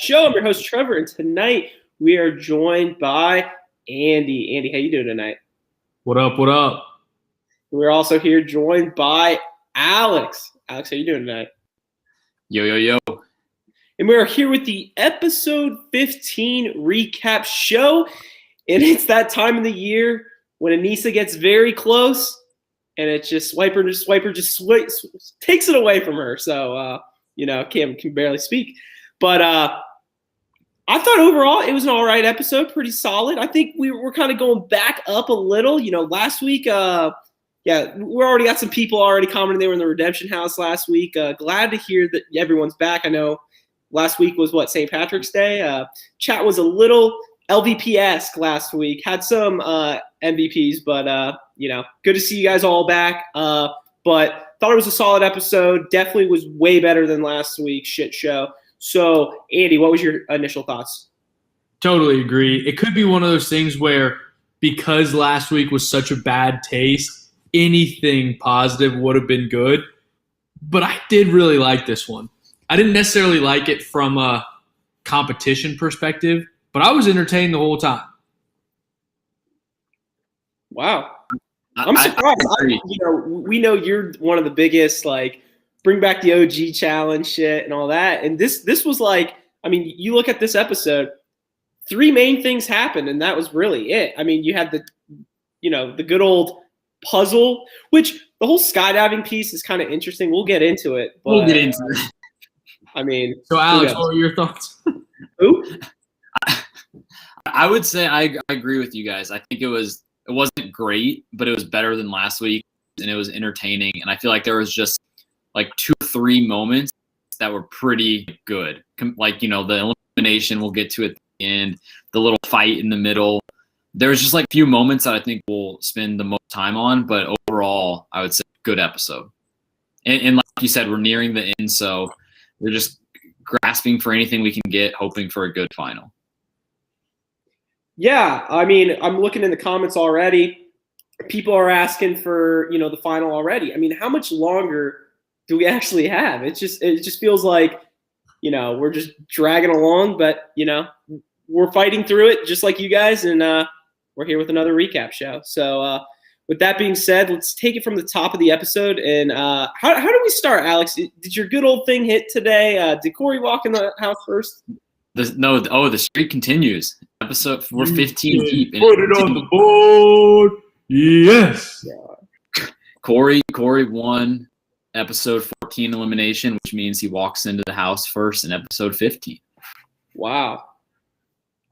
Show. I'm your host, Trevor, and tonight we are joined by Andy. Andy, how you doing tonight? What up, what up? We're also here joined by Alex. Alex, how you doing tonight? Yo, yo, yo. And we are here with the episode 15 recap show. And it's that time of the year when Anissa gets very close and it's just Swiper just takes it away from her. So, Cam can barely speak. But I thought overall it was an all right episode, pretty solid. I think we're kind of going back up a little. Last week, we already got some people already commenting they were in the Redemption House last week. Glad to hear that everyone's back. I know last week was St. Patrick's Day. Chat was a little LVP-esque last week. Had some MVPs, but good to see you guys all back. But thought it was a solid episode. Definitely was way better than last week's shit show. So, Andy, what was your initial thoughts? Totally agree. It could be one of those things where because last week was such a bad taste, anything positive would have been good. But I did really like this one. I didn't necessarily like it from a competition perspective, but I was entertained the whole time. Wow. I'm surprised. We know you're one of the biggest, bring back the OG challenge shit and all that. And this was you look at this episode, three main things happened, and that was really it. I mean, you had the good old puzzle, which the whole skydiving piece is kind of interesting. We'll get into it. But, we'll get into it. So Alex, what were your thoughts? Who? I would say I agree with you guys. I think it wasn't great, but it was better than last week, and it was entertaining. And I feel like there was just 2 or 3 moments that were pretty good. The elimination, we'll get to at the end, the little fight in the middle. There's just a few moments that I think we'll spend the most time on, but overall, I would say good episode. And like you said, we're nearing the end, so we're just grasping for anything we can get, hoping for a good final. Yeah, I'm looking in the comments already. People are asking for, the final already. How much longer do we actually have? It just feels like, we're just dragging along, but, we're fighting through it just like you guys, and we're here with another recap show. So with that being said, let's take it from the top of the episode. And how do we start, Alex? Did your good old thing hit today? Did Corey walk in the house first? The streak continues. Episode, we're 15 deep. Put it on the board. Yes. Yeah. Corey won episode 14 elimination, which means he walks into the house first in episode 15. Wow.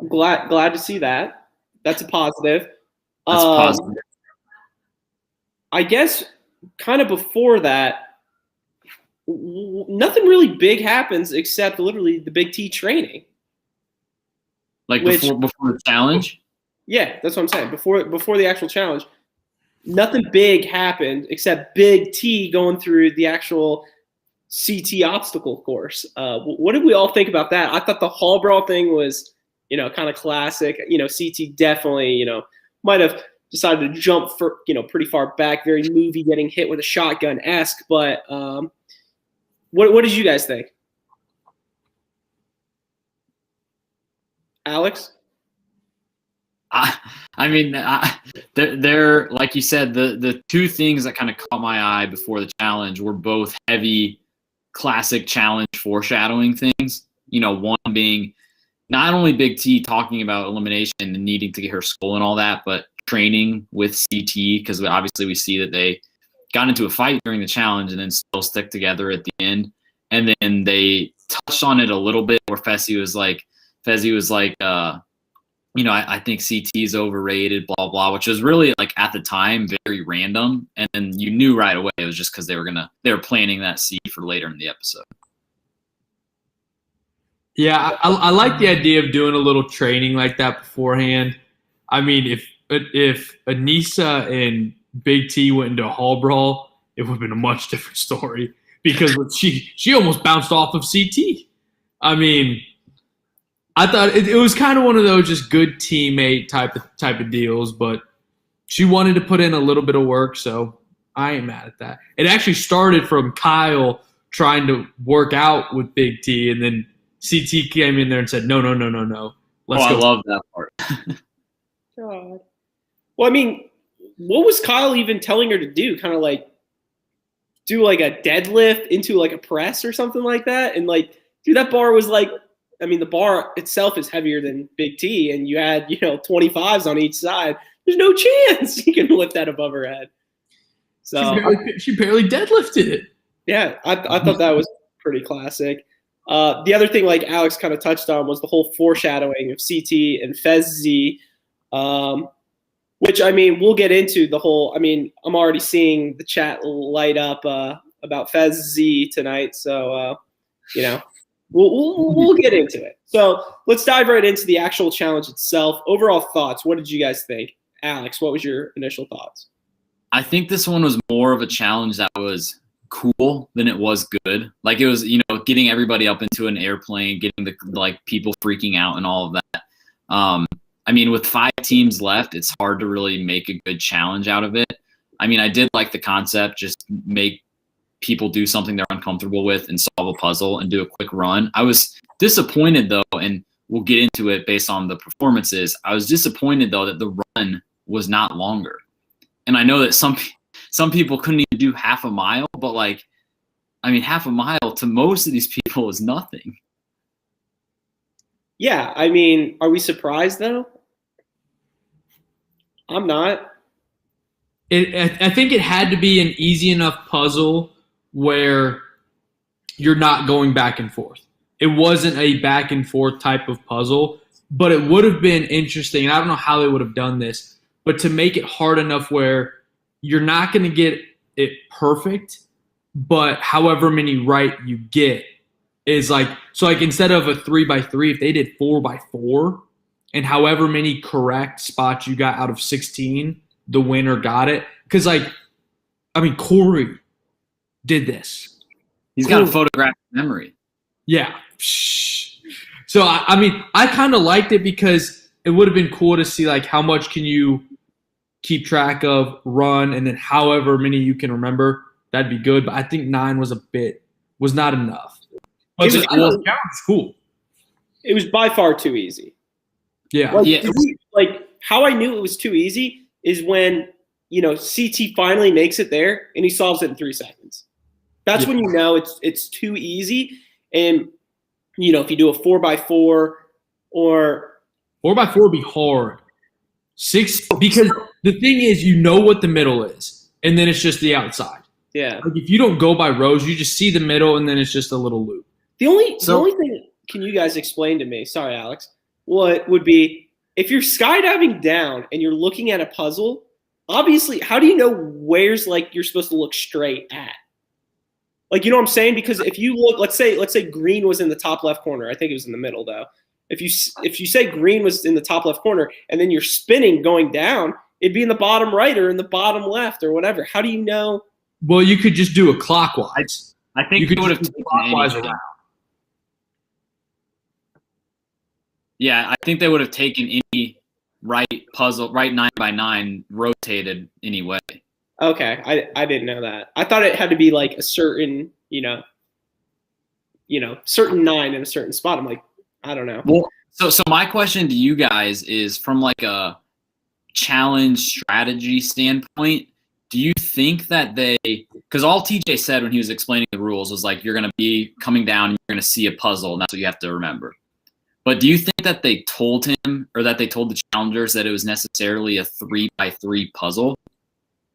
I'm glad to see that. That's a positive. That's positive. I guess kind of before that, nothing really big happens except literally the Big T training. Before the challenge? Yeah, that's what I'm saying. Before the actual challenge, nothing big happened except Big T going through the actual CT obstacle course. What did we all think about that? I thought the hall brawl thing was, kind of classic. CT definitely, might have decided to jump for, pretty far back, very movie, getting hit with a shotgun-esque. But what did you guys think? Alex? They're like you said, the 2 things that kind of caught my eye before the challenge were both heavy classic challenge foreshadowing things. One being not only Big T talking about elimination and needing to get her skull and all that, but training with CT, because obviously we see that they got into a fight during the challenge and then still stick together at the end. And then they touched on it a little bit where Fezzy was like, I think CT is overrated, blah, blah, which was really at the time very random. And then you knew right away it was just because they were planning that seed for later in the episode. Yeah, I like the idea of doing a little training like that beforehand. If Anissa and Big T went into a hall brawl, it would have been a much different story because she almost bounced off of CT. I thought it was kind of one of those just good teammate type of deals, but she wanted to put in a little bit of work, so I ain't mad at that. It actually started from Kyle trying to work out with Big T, and then CT came in there and said, no. Let's go. I love that part. God. Well, I mean, what was Kyle even telling her to do? Kind of like do like a deadlift into like a press or something like that? And like, dude, that bar was like, I mean, the bar itself is heavier than Big T, and you had, 25s on each side. There's no chance you can lift that above her head. So she barely deadlifted it. Yeah, I thought that was pretty classic. The other thing, like Alex kind of touched on, was the whole foreshadowing of CT and Fezzy, which, I mean, we'll get into the whole – I mean, I'm already seeing the chat light up about Fezzy tonight. So, we'll get into it. So let's dive right into the actual challenge itself. Overall thoughts, what did you guys think? Alex, what was your initial thoughts? I think this one was more of a challenge that was cool than it was good. Like, it was, getting everybody up into an airplane, getting the people freaking out and all of that. I mean, with 5 teams left, it's hard to really make a good challenge out of it. I mean, I did like the concept, just make people do something they're uncomfortable with and solve a puzzle and do a quick run. I was disappointed though, and we'll get into it based on the performances. I was disappointed though that the run was not longer. And I know that some people couldn't even do half a mile, but half a mile to most of these people is nothing. Yeah, I mean, are we surprised though? I'm not. I think it had to be an easy enough puzzle where you're not going back and forth. It wasn't a back and forth type of puzzle, but it would have been interesting. And I don't know how they would have done this, but to make it hard enough where you're not going to get it perfect, but however many right you get is instead of a 3x3, if they did 4x4 and however many correct spots you got out of 16, the winner got it. Because Corey did this. He's got a photographic memory. Yeah. So, I kind of liked it because it would have been cool to see, how much can you keep track of, run, and then however many you can remember. That'd be good. But I think 9 was not enough. But the challenge is cool. It was by far too easy. Yeah. How I knew it was too easy is when, CT finally makes it there and he solves it in 3 seconds. That's when you know it's too easy. And, if you do a 4x4 or 4x4 would be hard. 6, because the thing is, what the middle is, and then it's just the outside. Yeah. If you don't go by rows, you just see the middle, and then it's just a little loop. The only thing, can you guys explain to me? Sorry, Alex. What would be if you're skydiving down and you're looking at a puzzle? Obviously, how do you know where's you're supposed to look straight at? You know what I'm saying? Because if you look, let's say green was in the top left corner. I think it was in the middle though. If you say green was in the top left corner and then you're spinning going down, it'd be in the bottom right or in the bottom left or whatever. How do you know? Well, you could just do it clockwise. I think you would have taken clockwise around. Yeah, I think they would have taken any right 9x9 rotated anyway. Okay, I didn't know that. I thought it had to be a certain, certain 9 in a certain spot. I'm like, I don't know. Well, so my question to you guys is from a challenge strategy standpoint, do you think that because all TJ said when he was explaining the rules was you're going to be coming down and you're going to see a puzzle and that's what you have to remember. But do you think that they told him or that they told the challengers that it was necessarily a 3x3 puzzle?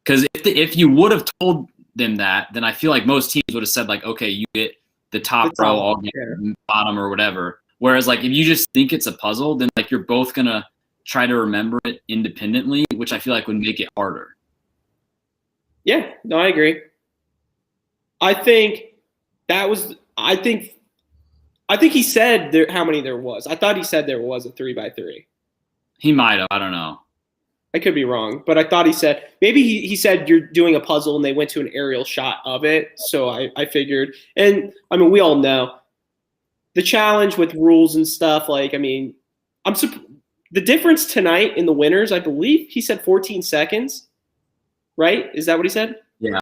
Because if you would have told them that, then I feel like most teams would have said okay, you get the top row, I'll get the bottom or whatever. Whereas if you just think it's a puzzle, then you're both going to try to remember it independently, which I feel like would make it harder. Yeah, no, I agree. I think he said how many there was. I thought he said there was a 3x3. He might have. I don't know. I could be wrong, but I thought he said maybe he said you're doing a puzzle and they went to an aerial shot of it. So I figured, and we all know the challenge with rules and stuff. The difference tonight in the winners, I believe he said 14 seconds, right? Is that what he said? Yeah.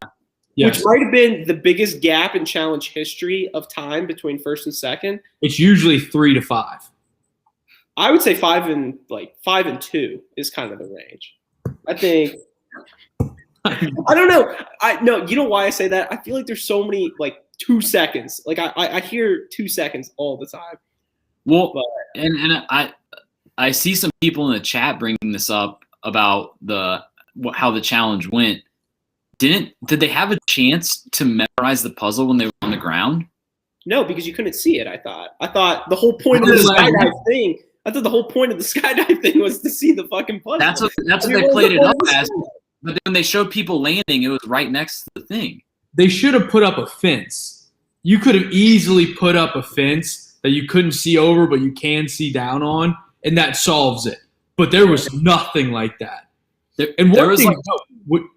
Yes. which might have been the biggest gap in challenge history of time between first and second. It's usually 3 to 5. I would say 5 and 2 is kind of the range. I think. I don't know. You know why I say that? I feel like there's so many 2 seconds. Like I hear 2 seconds all the time. Well, and I see some people in the chat bringing this up about how the challenge went. Did they have a chance to memorize the puzzle when they were on the ground? No, because you couldn't see it. I thought the whole point of the skydive thing. I thought the whole point of the skydive thing was to see the fucking puzzle. That's what they played it up as. But then when they showed people landing, it was right next to the thing. They should have put up a fence. You could have easily put up a fence that you couldn't see over, but you can see down on, and that solves it. But there was nothing like that. And one thing,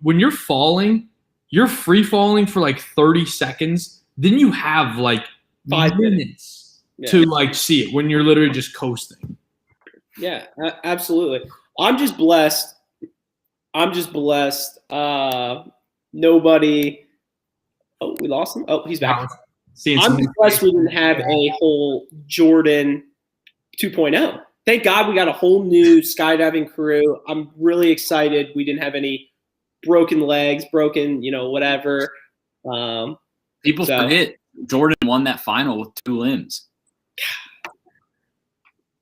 when you're falling, you're free falling for like 30 seconds. Then you have like 5 minutes to see it when you're literally just coasting. Yeah, absolutely. I'm just blessed. Nobody. Oh, we lost him. Oh, he's back. I'm just blessed we didn't have a whole Jordan 2.0. Thank God we got a whole new skydiving crew. I'm really excited we didn't have any broken legs, whatever. People forget Jordan won that final with 2 limbs.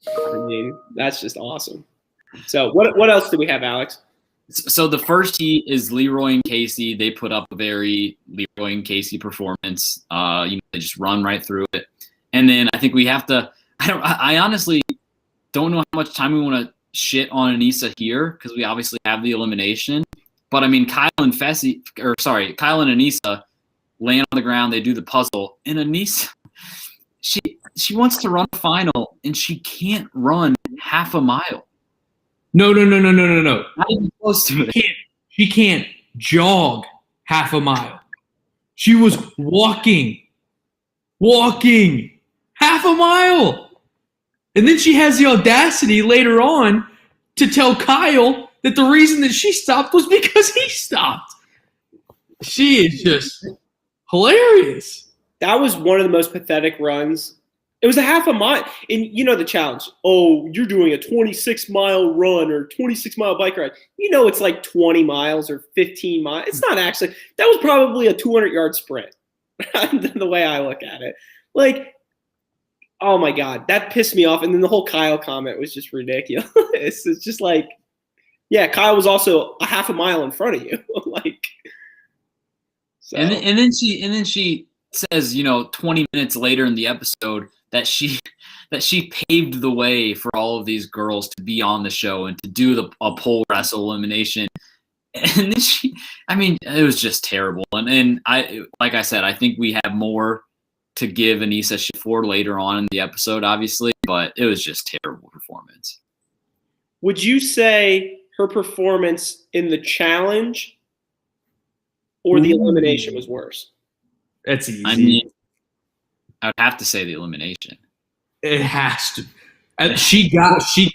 I mean, that's just awesome. So what else do we have, Alex? So the first heat is Leroy and Casey. They put up a very Leroy and Casey performance. They just run right through it. And then I think we have to. I honestly don't know how much time we want to shit on Anissa here because we obviously have the elimination. But I mean, Kyle and Anissa land on the ground. They do the puzzle, and Anissa, she wants to run a final, and she can't run half a mile. No. Not even close to it. She can't jog half a mile. She was walking half a mile. And then she has the audacity later on to tell Kyle that the reason that she stopped was because he stopped. She is just hilarious. That was one of the most pathetic runs. It was a half a mile. And the challenge. Oh, you're doing a 26-mile run or 26-mile bike ride. It's like 20 miles or 15 miles. It's not actually. That was probably a 200-yard sprint, the way I look at it. Oh, my God. That pissed me off. And then the whole Kyle comment was just ridiculous. It's just Kyle was also a half a mile in front of you. So. And then she says, 20 minutes later in the episode that she paved the way for all of these girls to be on the show and to do a pole wrestle elimination. And then it was just terrible. And like I said, I think we have more to give Anissa shit for later on in the episode, obviously, but it was just terrible performance. Would you say her performance in the challenge or the elimination was worse? That's easy. I would have to say the elimination. It has to. And she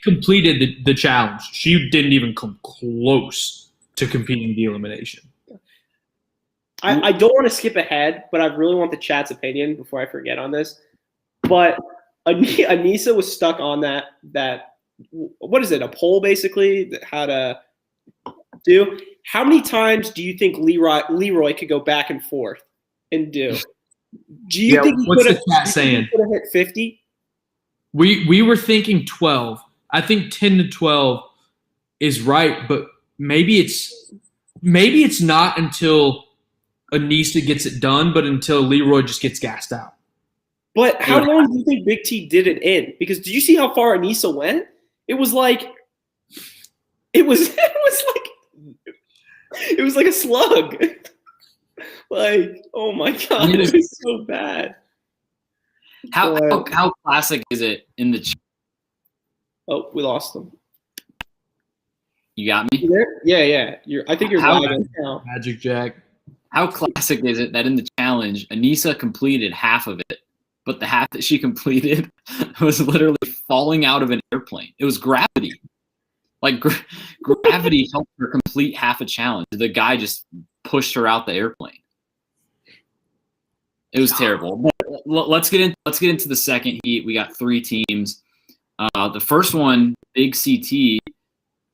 completed the challenge. She didn't even come close to competing the elimination. I don't want to skip ahead, but I really want the chat's opinion before I forget on this. But Anissa was stuck on that what is it, a pole basically, how to do. How many times do you think Leroy could go back and forth and do? Do you think what's the chat saying? Could have hit 50? We were thinking 12. I think 10 to 12 is right, but maybe it's not until Anissa gets it done, but until Leroy just gets gassed out. But how long do you think Big T did it in? Because did you see how far Anissa went? It was like a slug. Oh my God, it was so bad. How classic is it in the? Oh, we lost them. You got me? You there? Yeah. I think you're live now. Magic Jack. How classic is it that in the challenge, Anissa completed half of it, but the half that she completed was literally falling out of an airplane. It was gravity. Gravity helped her complete half a challenge. The guy just pushed her out the airplane. It was terrible. But let's get into the second heat. We got 3 teams. The first one, Big CT.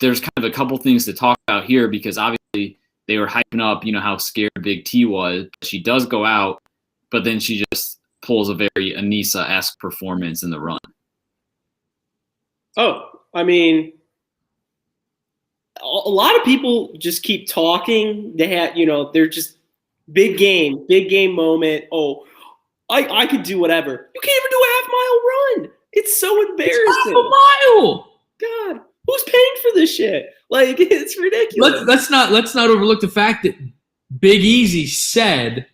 There's kind of a couple things to talk about here because obviously they were hyping up, how scared Big T was. She does go out, but then she just pulls a very Anissa-esque performance in the run. Oh, I mean, a lot of people just keep talking. They had, they're just big game moment. Oh, I could do whatever. You can't even do a half-mile run. It's so embarrassing. It's half a mile. God, who's paying for this shit? Like, it's ridiculous. Let's not overlook the fact that Big Easy said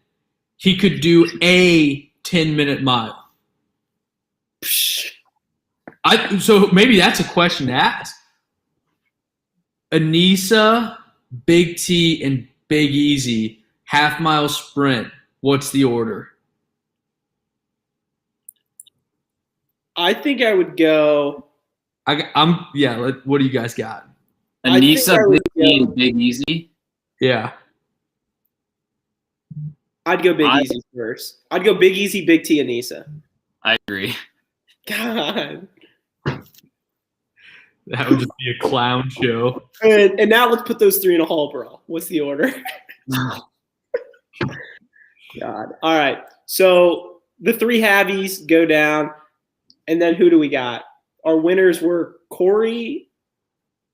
he could do a 10-minute mile. So maybe that's a question to ask. Anissa, Big T, and Big Easy, half-mile sprint. What's the order? I think I would go. What do you guys got? Anissa, Big T, and Big Easy? Yeah. I'd go Big Easy first. I'd go Big Easy, Big T, Anissa. I agree. God. That would just be a clown show. And now let's put those 3 in a hall brawl. What's the order? God. All right. So the 3 Havies go down. And then who do we got? Our winners were Corey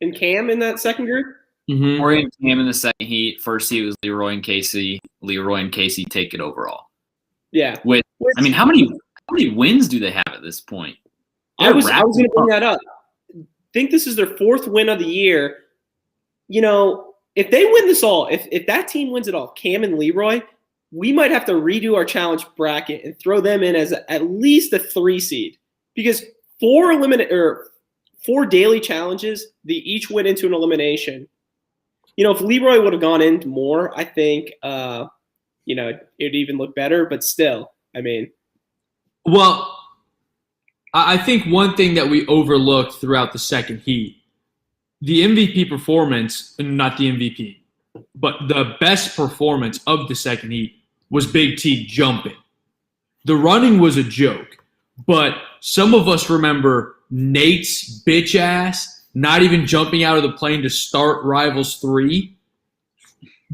and Cam in that second group? Mm-hmm. Corey and Cam in the second heat. First heat was Leroy and Casey. Leroy and Casey take it overall. Yeah. How many wins do they have at this point? I was going to bring that up. I think this is their 4th win of the year. If they win this all, if that team wins it all, Cam and Leroy, we might have to redo our challenge bracket and throw them in as at least a 3 seed. Because 4 daily challenges, they each went into an elimination. If Leroy would have gone in more, I think, it'd even look better. But still, I mean. Well, I think one thing that we overlooked throughout the second heat, the MVP performance, not the MVP, but the best performance of the second heat was Big T jumping. The running was a joke. But some of us remember Nate's bitch ass not even jumping out of the plane to start Rivals 3.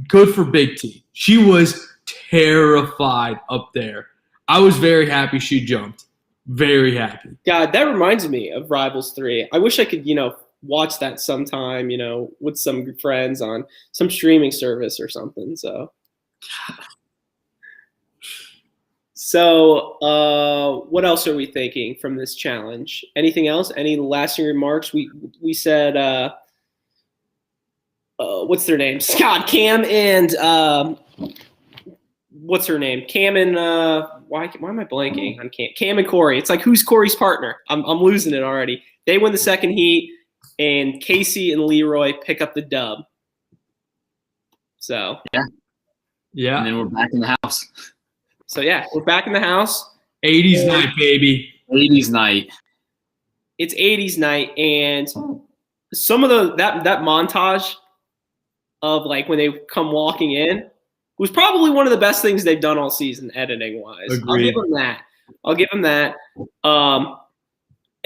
Good for Big T. She was terrified up there. I was very happy she jumped. Very happy. God, that reminds me of Rivals 3. I wish I could, watch that sometime, with some friends on some streaming service or something. So, what else are we thinking from this challenge? Anything else? Any lasting remarks? We said, what's their names? God, Cam and what's her name? Cam and why am I blanking on Cam? Cam and Corey. It's like, who's Corey's partner? I'm losing it already. They win the second heat, and Casey and Leroy pick up the dub. So yeah, and then we're back in the house. So yeah, we're back in the house. 80s night, baby. 80s night. It's 80s night, and some of that montage of like when they come walking in was probably one of the best things they've done all season, editing wise. Agreed. I'll give them that.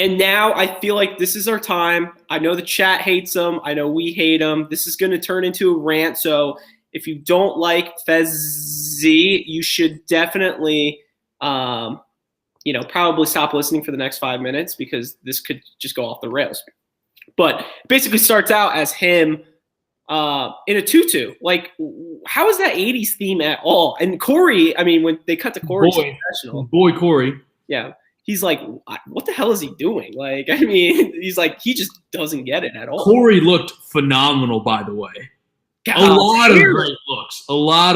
And now I feel like this is our time. I know the chat hates them. I know we hate them. This is going to turn into a rant. So if you don't like Fezzy, you should definitely, probably stop listening for the next 5 minutes because this could just go off the rails. But basically starts out as him in a tutu. Like, how is that 80s theme at all? And Corey, I mean, when they cut to Corey's professional. Boy, Corey. Yeah. He's like, what the hell is he doing? Like, I mean, he's like, he just doesn't get it at all. Corey looked phenomenal, by the way. God, a lot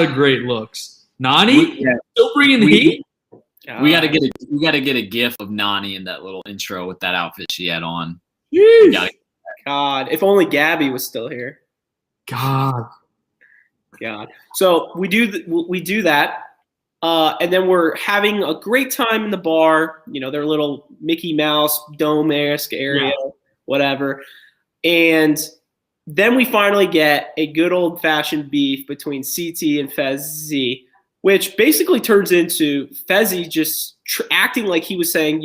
of great looks. Nani, still bringing the heat. We gotta get a gif of Nani in that little intro with that outfit she had on. God, if only Gabby was still here. God. So we do that. And then we're having a great time in the bar, their little Mickey Mouse dome-esque area, whatever. And then we finally get a good old-fashioned beef between CT and Fezzy. which basically turns into Fezzy just acting like he was saying,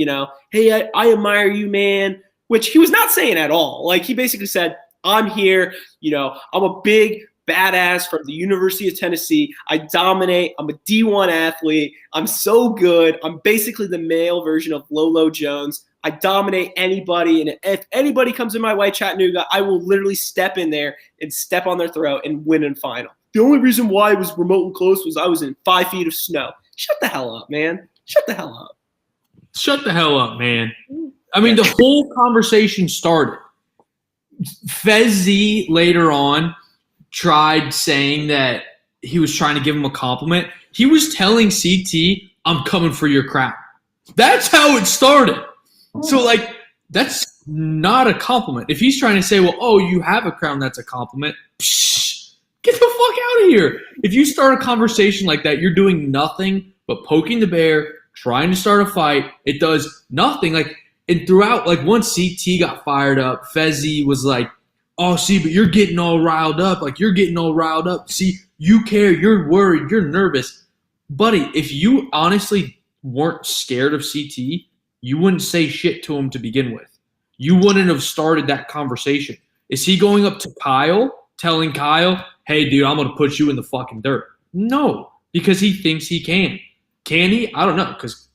hey, I admire you, man, which he was not saying at all. Like, he basically said, I'm here, I'm a big badass from the University of Tennessee. I dominate. I'm a D1 athlete. I'm so good. I'm basically the male version of Lolo Jones. I dominate anybody, and if anybody comes in my way, Chattanooga, I will literally step in there and step on their throat and win in final. The only reason why it was remote and close was I was in 5 feet of snow. Shut the hell up, man. Shut the hell up. Shut the hell up, man. I mean, the whole conversation started. Fezzy later on tried saying that he was trying to give him a compliment. He was telling CT, I'm coming for your crown. That's how it started. So, like, that's not a compliment. If he's trying to say, well, oh, you have a crown, that's a compliment. Psh, get the fuck out of here. If you start a conversation like that, you're doing nothing but poking the bear, trying to start a fight. It does nothing. Like, and throughout, like, once CT got fired up, Fezzy was like, oh, see, but you're getting all riled up. Like, you're getting all riled up. See, you care. You're worried. You're nervous. Buddy, if you honestly weren't scared of CT, you wouldn't say shit to him to begin with. You wouldn't have started that conversation. Is he going up to Kyle, telling Kyle, hey, dude, I'm going to put you in the fucking dirt? No, because he thinks he can. Can he? I don't know, because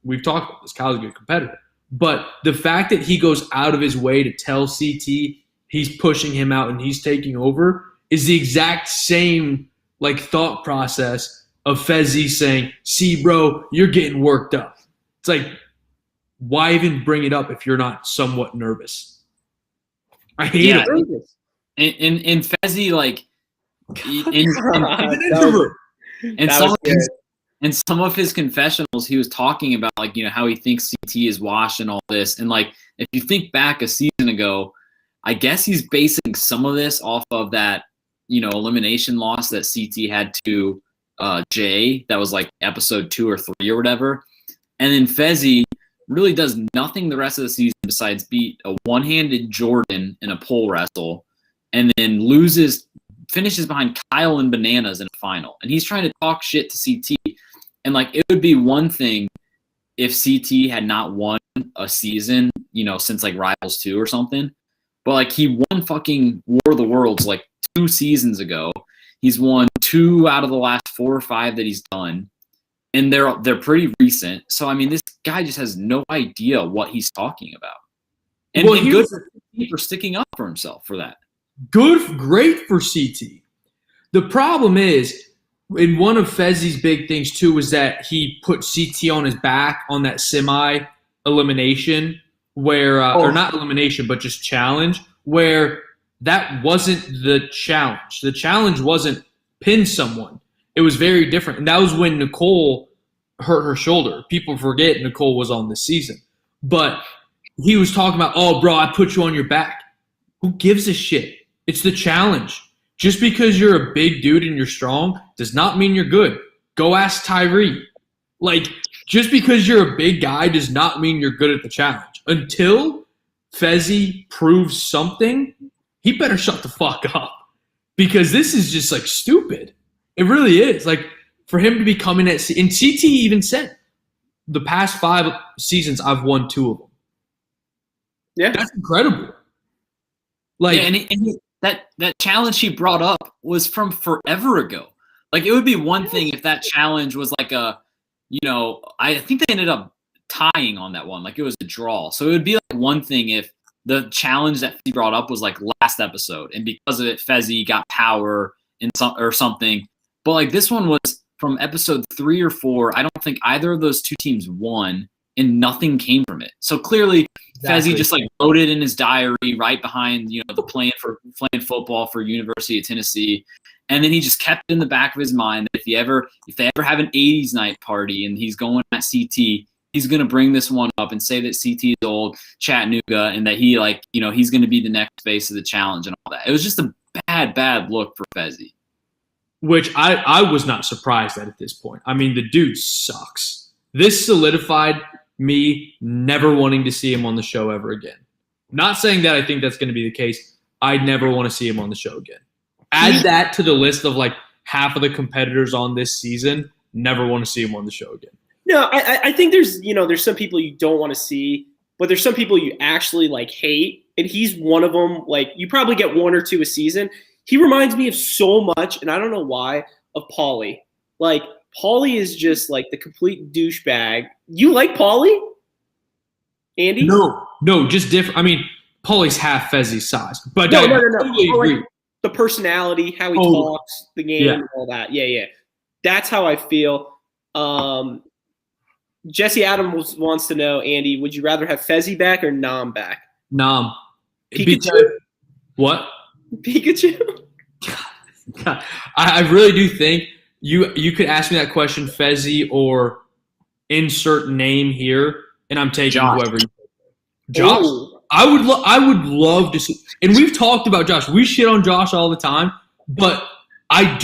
we've talked about this. Kyle's a good competitor. But the fact that he goes out of his way to tell CT he's pushing him out and he's taking over is the exact same, like, thought process of Fezzy saying, see, bro, you're getting worked up. It's like, why even bring it up if you're not somewhat nervous? I hate it. And Fezzy, like, in some of his confessionals, he was talking about, like, how he thinks CT is washed and all this. And, like, if you think back a season ago, I guess he's basing some of this off of that, elimination loss that CT had to Jay. That was like episode 2 or 3 or whatever. And then Fezzy really does nothing the rest of the season besides beat a one-handed Jordan in a pole wrestle, and then finishes behind Kyle and Bananas in a final. And he's trying to talk shit to CT. And, like, it would be one thing if CT had not won a season, since, like, Rivals 2 or something. But, like, he won fucking War of the Worlds, like, 2 seasons ago. He's won 2 out of the last 4 or 5 that he's done. And they're pretty recent. So, I mean, this guy just has no idea what he's talking about. And good for sticking up for himself for that. Great for CT. The problem is, in one of Fezzy's big things, too, was that he put CT on his back on that semi-elimination where, or not elimination, but just challenge, where that wasn't the challenge. The challenge wasn't pin someone. It was very different. And that was when Nicole hurt her shoulder. People forget Nicole was on this season. But he was talking about, oh, bro, I put you on your back. Who gives a shit? It's the challenge. Just because you're a big dude and you're strong does not mean you're good. Go ask Tyree. Like, just because you're a big guy does not mean you're good at the challenge. Until Fezzy proves something, he better shut the fuck up. Because this is just, like, stupid. It really is. Like, for him to be coming at and CT even said, the past 5 seasons, I've won 2 of them. Yeah. That's incredible. Like, yeah, and that challenge he brought up was from forever ago. Like, it would be one thing if that challenge was like I think they ended up tying on that one. Like, it was a draw. So it would be like one thing if the challenge that he brought up was like last episode, and because of it, Fezzy got power or something. But, like, this one was from episode 3 or 4. I don't think either of those 2 teams won, and nothing came from it. So clearly, Fezzy just, like, wrote it in his diary right behind, the playing football for University of Tennessee. And then he just kept it in the back of his mind that if they ever have an 80s night party and he's going at CT, he's going to bring this one up and say that CT is old Chattanooga and that he, like, he's going to be the next face of the challenge and all that. It was just a bad look for Fezzy. Which I was not surprised at this point. I mean, the dude sucks. This solidified me never wanting to see him on the show ever again. Not saying that I think that's going to be the case. I never want to see him on the show again. Add that to the list of, like, half of the competitors on this season never want to see him on the show again. No, I think there's some people you don't want to see, but there's some people you actually like hate, and he's one of them. Like, you probably get 1 or 2 a season. He reminds me of so much, and I don't know why, of Paulie. Like, Paulie is just like the complete douchebag. You like Paulie, Andy? No, just different. I mean, Paulie's half Fezzy's size, but No. totally agree. Like, the personality, how he talks, the game, and all that. Yeah. That's how I feel. Jesse Adams wants to know, Andy, would you rather have Fezzy back or Nam back? Nam. Pikachu? What? Pikachu? I really do think you could ask me that question, Fezzy or insert name here, and I'm taking Josh. whoever you take. Josh. Ooh. I would love to see, and we've talked about Josh. We shit on Josh all the time, but I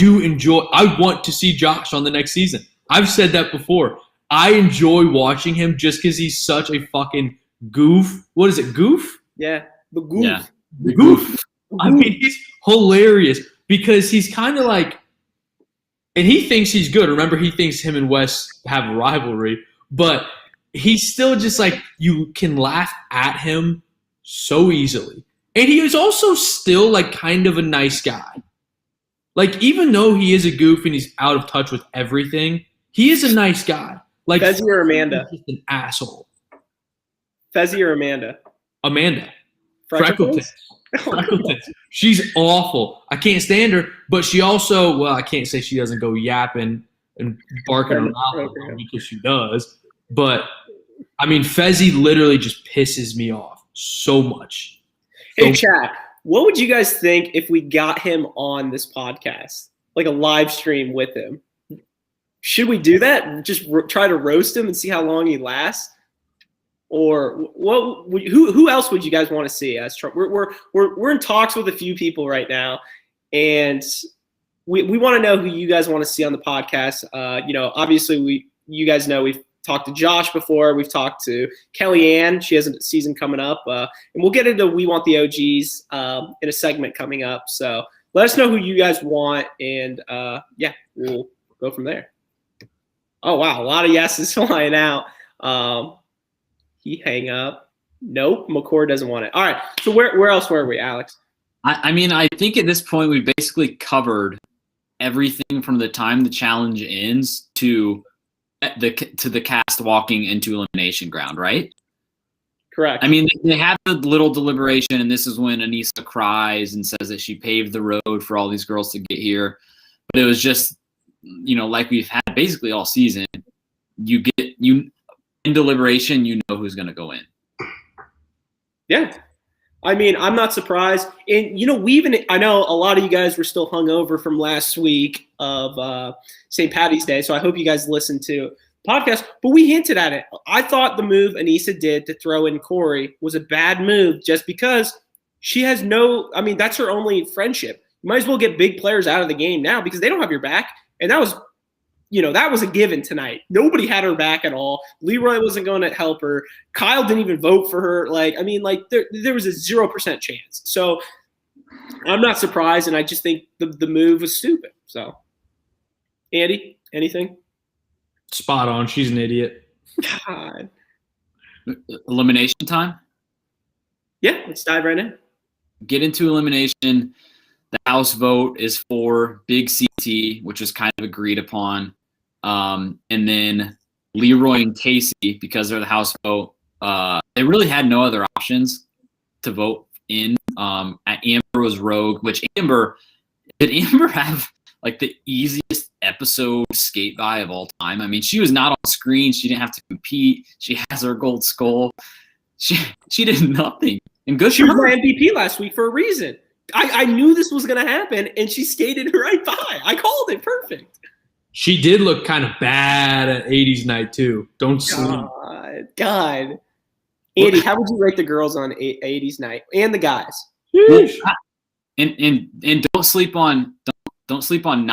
want to see Josh on the next season. I've said that before. I enjoy watching him just because he's such a fucking goof. What is it, goof? Yeah, the goof. Yeah. The goof. I mean, he's hilarious because he's kind of like, and he thinks he's good. Remember, he thinks him and Wes have a rivalry, but he's still just like, you can laugh at him so easily. And he is also still like kind of a nice guy. Like, even though he is a goof and he's out of touch with everything, he is a nice guy. Like, Fezzy or Amanda? He's just an asshole. Fezzy or Amanda? Amanda. Freckleton? Freckleton. She's awful. I can't stand her, but she also, well, I can't say she doesn't go yapping and barking her mouth because she does. But, I mean, Fezzy literally just pisses me off so much. Hey, chat, what would you guys think if we got him on this podcast? Like a live stream with him? Should we do that? Just try to roast him and see how long he lasts? Or what? Who else would you guys want to see as Trump? We're in talks with a few people right now, and we want to know who you guys want to see on the podcast. Obviously you guys know we've talked to Josh before. We've talked to Kellyanne. She has a season coming up, and we'll get into We Want the OGs in a segment coming up. So let us know who you guys want, and we'll go from there. Oh wow, a lot of yeses flying out. He hang up. Nope, McCord doesn't want it. All right, so where else were we, Alex? I mean, I think at this point we basically covered everything from the time the challenge ends to the cast walking into elimination ground, right? Correct. I mean, they have the little deliberation, and this is when Anissa cries and says that she paved the road for all these girls to get here. But it was just, like we've had basically all season, in deliberation, you know who's going to go in. Yeah. I mean, I'm not surprised. And, I know a lot of you guys were still hungover from last week of St. Patty's Day, so I hope you guys listened to the podcast. But we hinted at it. I thought the move Anissa did to throw in Corey was a bad move just because she has that's her only friendship. You might as well get big players out of the game now because they don't have your back. And that was a given tonight. Nobody had her back at all. Leroy wasn't going to help her. Kyle didn't even vote for her. There was a 0% chance. So I'm not surprised, and I just think the move was stupid. So, Andy, anything? Spot on. She's an idiot. God. Elimination time? Yeah, let's dive right in. Get into elimination. The House vote is for Big CT, which was kind of agreed upon. And then Leroy and Casey, because they're the House vote, they really had no other options to vote in. Amber was Rogue, which did Amber have like the easiest episode skate by of all time? I mean, she was not on screen. She didn't have to compete. She has her gold skull. She did nothing. And good. She was my MVP last week for a reason. I knew this was going to happen, and she skated right by. I called it perfect. She did look kind of bad at 80s night, too. Don't sleep. God. Andy, how would you rate the girls on 80s night and the guys? And don't sleep on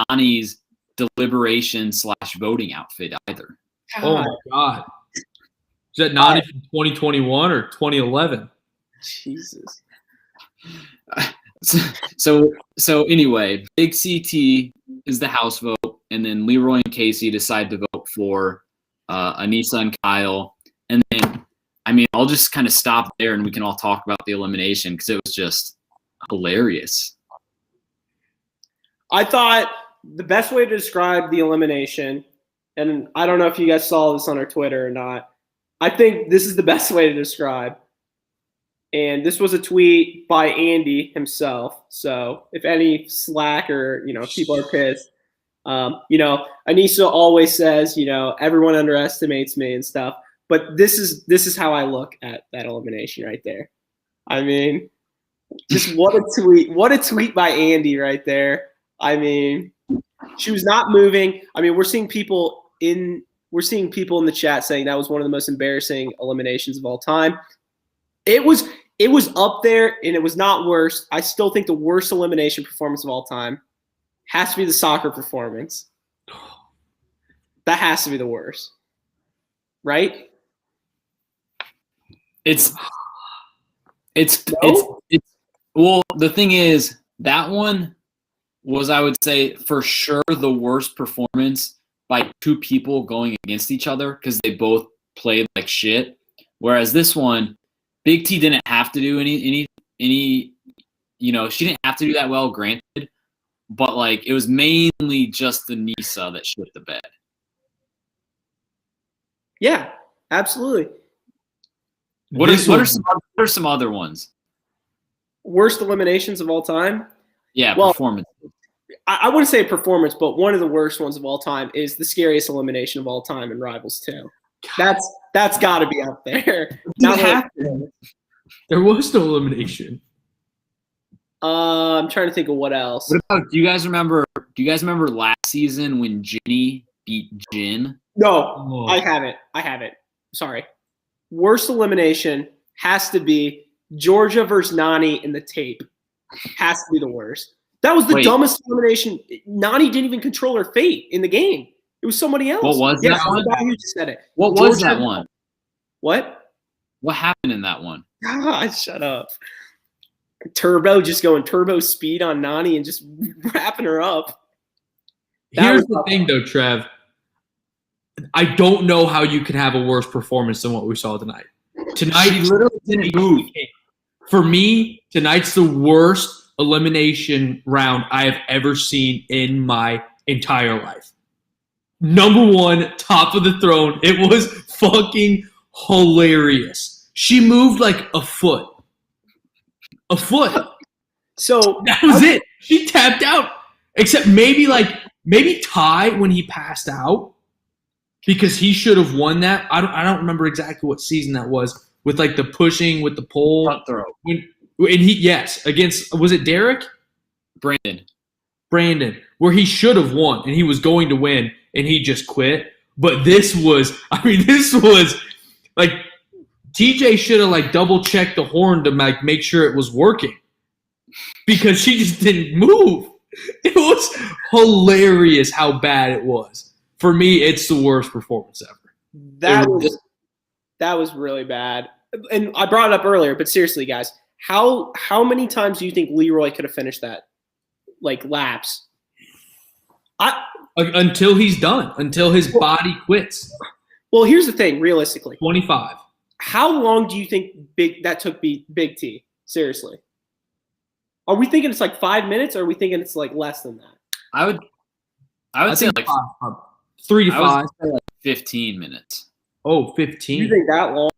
Nani's deliberation / voting outfit either. God. Oh, my God. Is that Nani from 2021 or 2011? Jesus. So anyway, Big CT is the House vote. and then Leroy and Casey decide to vote for Anissa and Kyle. And then, I mean, I'll just kind of stop there and we can all talk about the elimination because it was just hilarious. I thought the best way to describe the elimination, and I don't know if you guys saw this on our Twitter or not, I think this is the best way to describe. And this was a tweet by Andy himself. So if any slack or, people are pissed, Anissa always says, everyone underestimates me and stuff. But this is how I look at that elimination right there. I mean, just what a tweet. What a tweet by Andy right there. I mean, she was not moving. I mean, we're seeing people in the chat saying that was one of the most embarrassing eliminations of all time. It was up there, and it was not worse. I still think the worst elimination performance of all time has to be the soccer performance. That has to be the worst, right? Well, the thing is, that one was, I would say, for sure the worst performance by two people going against each other because they both played like shit. Whereas this one, Big T didn't have to do any, she didn't have to do that well, granted, but like it was mainly just the Nisa that shit the bed. Yeah, absolutely. What are some other ones? Worst eliminations of all time? Yeah, well, performance. I wouldn't say performance, but one of the worst ones of all time is the scariest elimination of all time in Rivals 2. That's got to be up there. There was no elimination. I'm trying to think of what else. What about? Do you guys remember last season when Ginny beat Jin? No, I haven't. Sorry. Worst elimination has to be Georgia versus Nani in the tape. Has to be the worst. That was the dumbest elimination. Nani didn't even control her fate in the game. It was somebody else. What was that one? You just said it. What was that one? What? What happened in that one? God, shut up. Turbo just going turbo speed on Nani and just wrapping her up. Here's the thing, though, Trev. I don't know how you can have a worse performance than what we saw tonight. Tonight, she literally didn't move. For me, tonight's the worst elimination round I have ever seen in my entire life. Number one, top of the throne. It was fucking hilarious. She moved like a foot. A foot. So that was it. She tapped out. Except maybe Ty when he passed out. Because he should have won that. I don't remember exactly what season that was. With like the pushing with the pole. Front throw. Against, was it Derek? Brandon. Where he should have won and he was going to win and he just quit. But this was like TJ should have like double checked the horn to like make sure it was working. Because she just didn't move. It was hilarious how bad it was. For me, it's the worst performance ever. That was really bad. And I brought it up earlier, but seriously, guys, how many times do you think Leroy could have finished that, like, laps? Until he's done. Until his body quits. Well, here's the thing, realistically. 25. How long do you think that took Big T? Seriously. Are we thinking it's like 5 minutes, or are we thinking it's like less than that? I would say like 3 to 5. I would say like 15 minutes. Oh, 15. You think that long?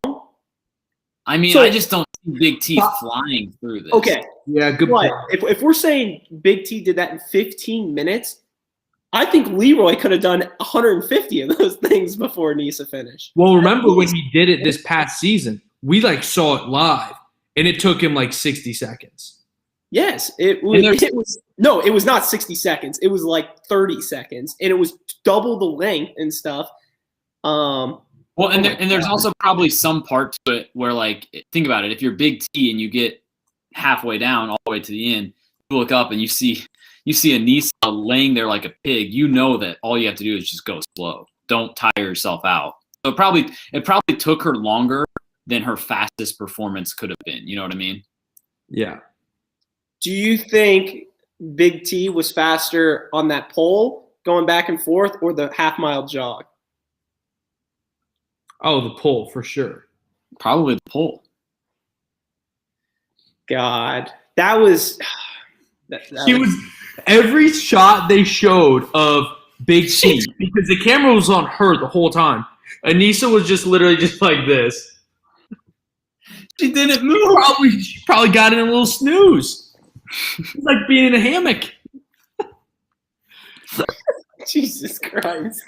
I mean, I just don't see Big T flying through this. Okay. Yeah, good point. If we're saying Big T did that in 15 minutes, I think Leroy could have done 150 of those things before Nisa finished. Well, remember when he did it this past season, we like saw it live, and it took him like 60 seconds. Yes, it was. No, it was not 60 seconds. It was like 30 seconds, and it was double the length and stuff. Well, and there's also probably some part to it where, like, think about it. If you're Big T and you get halfway down all the way to the end, you look up and you see Anissa laying there like a pig. You know that all you have to do is just go slow. Don't tire yourself out. So it probably took her longer than her fastest performance could have been. You know what I mean? Yeah. Do you think Big T was faster on that pole going back and forth, or the half-mile jog? Oh, the pull for sure. Probably the pull. God, that was. She was every shot they showed of Big T because the camera was on her the whole time. Anissa was just literally just like this. She didn't move. She probably got in a little snooze. It's like being in a hammock. Jesus Christ.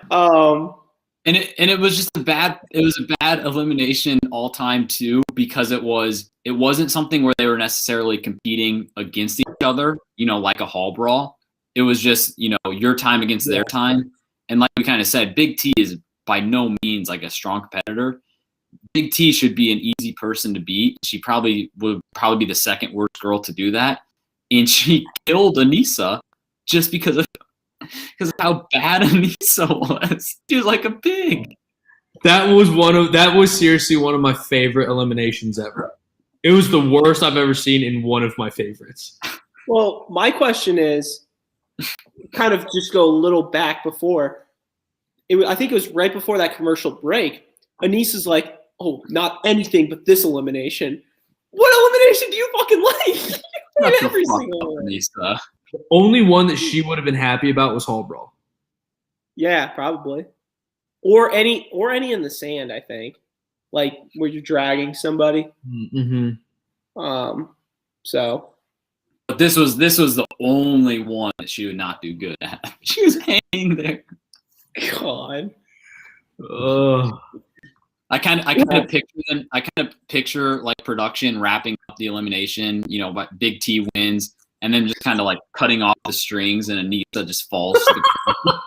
And it was just a bad elimination all time too, because it wasn't something where they were necessarily competing against each other, like a hall brawl. It was just, your time against their time. And like we kind of said, Big T is by no means like a strong competitor. Big T should be an easy person to beat. She would probably be the second worst girl to do that. And she killed Anissa just because of how bad Anissa was. She was like a pig. That was seriously one of my favorite eliminations ever. It was the worst I've ever seen in one of my favorites. Well, my question is, kind of just go a little back before. I think it was right before that commercial break. Anissa's like, "Oh, not anything but this elimination." What elimination do you fucking like? Every single one. Anissa. The only one that she would have been happy about was Hall Brawl. Yeah, probably. Or any in the sand, I think. Like where you're dragging somebody. Mm-hmm. So. But this was the only one that she would not do good at. She was hanging there. God. I kind of picture like production wrapping up the elimination, but Big T wins, and then just kind of like cutting off the strings, and Anissa just falls to the ground.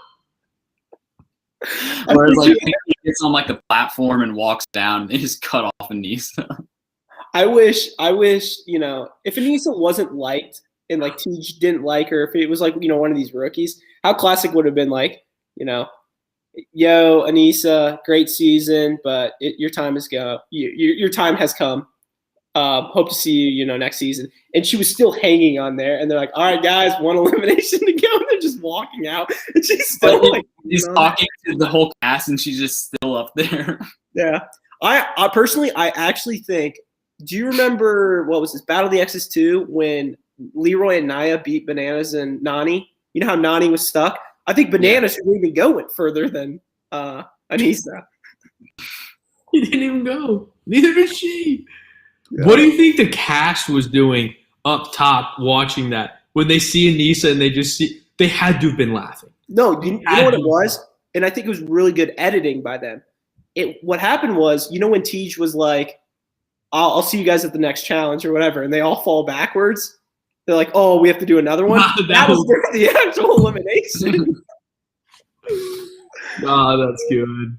Whereas like he gets on like the platform and walks down, and they just cut off Anissa. I wish, if Anissa wasn't liked and like Tej didn't like her, if it was like, one of these rookies, how classic would have been like, yo, Anissa, great season, but your time has your time has come. Hope to see you, next season. And she was still hanging on there, and they're like, "All right, guys, one elimination to go." And they're just walking out, and she's still he's talking to the whole cast, and she's just still up there. Yeah, I personally, I actually think. Do you remember what was this Battle of the X's 2 when Leroy and Naya beat Bananas and Nani? You know how Nani was stuck? I think Bananas didn't even go further than Anissa. He didn't even go. Neither did she. Yeah. What do you think the cast was doing up top watching that? When they see Anissa and they had to have been laughing. No, you know what it was? And I think it was really good editing by them. What happened was, when Tej was like, I'll see you guys at the next challenge or whatever, and they all fall backwards. They're like, "Oh, we have to do another one." That was the actual elimination. Oh, that's good.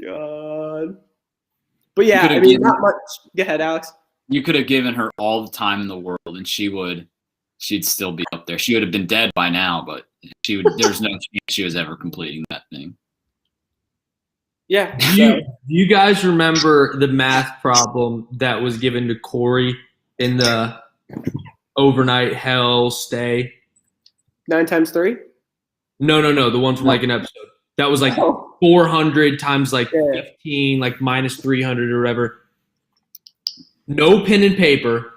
God. But yeah, not much. Go ahead, Alex. You could have given her all the time in the world, and she'd still be up there. She would have been dead by now, but there's no chance she was ever completing that thing. Yeah. Do you guys remember the math problem that was given to Corey in the overnight hell stay? 9 times 3? No. The one from like an episode. That was like 400 times like 15, like minus 300 or whatever. No pen and paper.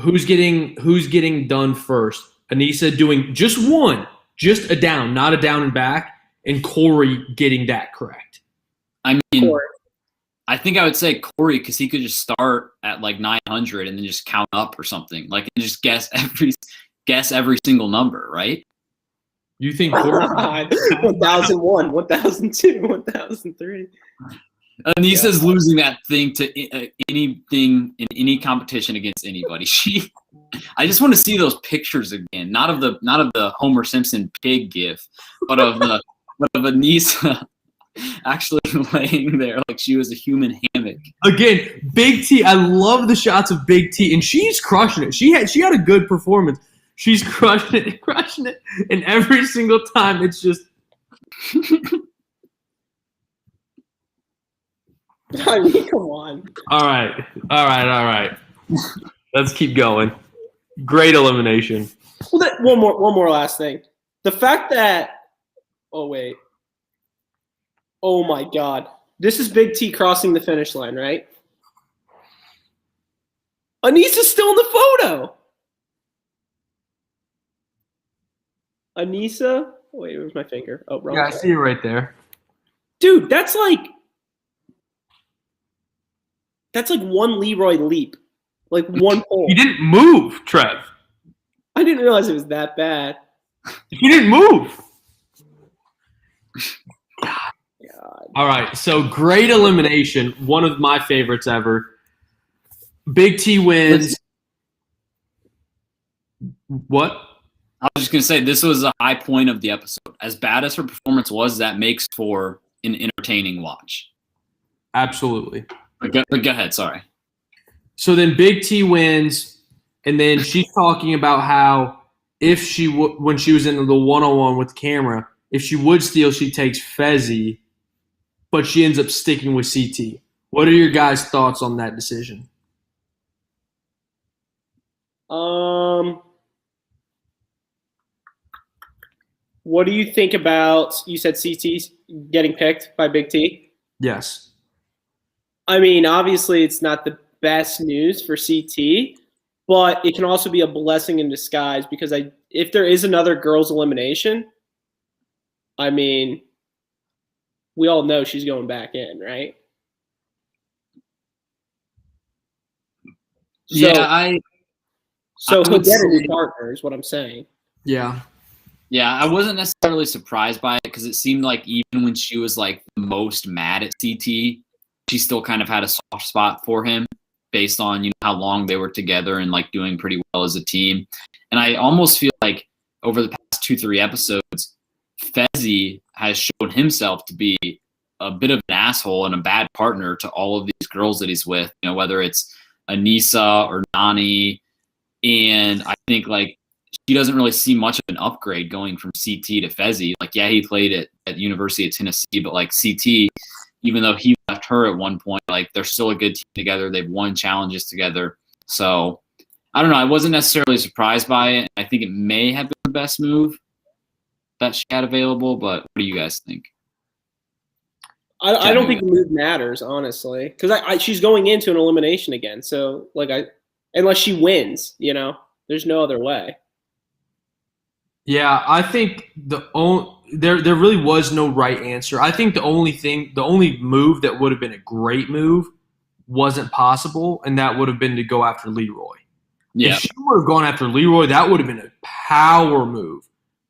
Who's getting done first? Anissa doing just a down, not a down and back. And Corey getting that correct. I mean, I think I would say Corey because he could just start at like 900 and then just count up or something, like and just guess every single number, right? You think Corey? 1001, 1002, 1003. Anissa's losing that thing to anything in any competition against anybody. I just want to see those pictures again, not of the Homer Simpson pig gif, but of Anissa actually laying there like she was a human hammock. Again, Big T. I love the shots of Big T, and she's crushing it. She had a good performance. She's crushing it, and every single time it's just. I mean, come on. All right. Let's keep going. Great elimination. Well, one more last thing. The fact that oh my God, this is Big T crossing the finish line, right? Anissa's still in the photo. Anissa, wait, where's my finger? Oh, wrong. Yeah, I see it right there. Dude, that's like one Leroy leap, like one pull. He didn't move, Trev. I didn't realize it was that bad. He didn't move. God. All right, so great elimination. One of my favorites ever. Big T wins. What? I was just going to say, this was a high point of the episode. As bad as her performance was, that makes for an entertaining watch. Absolutely. But go ahead, sorry. So then Big T wins, and then she's talking about how if she when she was in the one-on-one with the camera, if she would steal, she takes Fezzy, but she ends up sticking with CT. What are your guys' thoughts on that decision? What do you think about, you said CT getting picked by Big T? Yes. I mean, obviously it's not the best news for CT, but it can also be a blessing in disguise because if there is another girls' elimination, I mean, we all know she's going back in, right? So he'll get a new partner is what I'm saying. Yeah. Yeah, I wasn't necessarily surprised by it because it seemed like even when she was like the most mad at CT, she still kind of had a soft spot for him based on how long they were together and like doing pretty well as a team. And I almost feel like over the past 2-3 episodes, Fezzy has shown himself to be a bit of an asshole and a bad partner to all of these girls that he's with, whether it's Anissa or Nani. And I think like she doesn't really see much of an upgrade going from CT to Fezzy. Like, yeah, he played at University of Tennessee, but like CT, even though he left her at one point, like they're still a good team together. They've won challenges together. So I don't know. I wasn't necessarily surprised by it. I think it may have been the best move that she had available, but what do you guys think? I don't think the move matters, honestly, because she's going into an elimination again. So like unless she wins, there's no other way. Yeah, I think there really was no right answer. I think the only move that would have been a great move wasn't possible, and that would have been to go after Leroy. Yeah. If she would have gone after Leroy, that would have been a power move.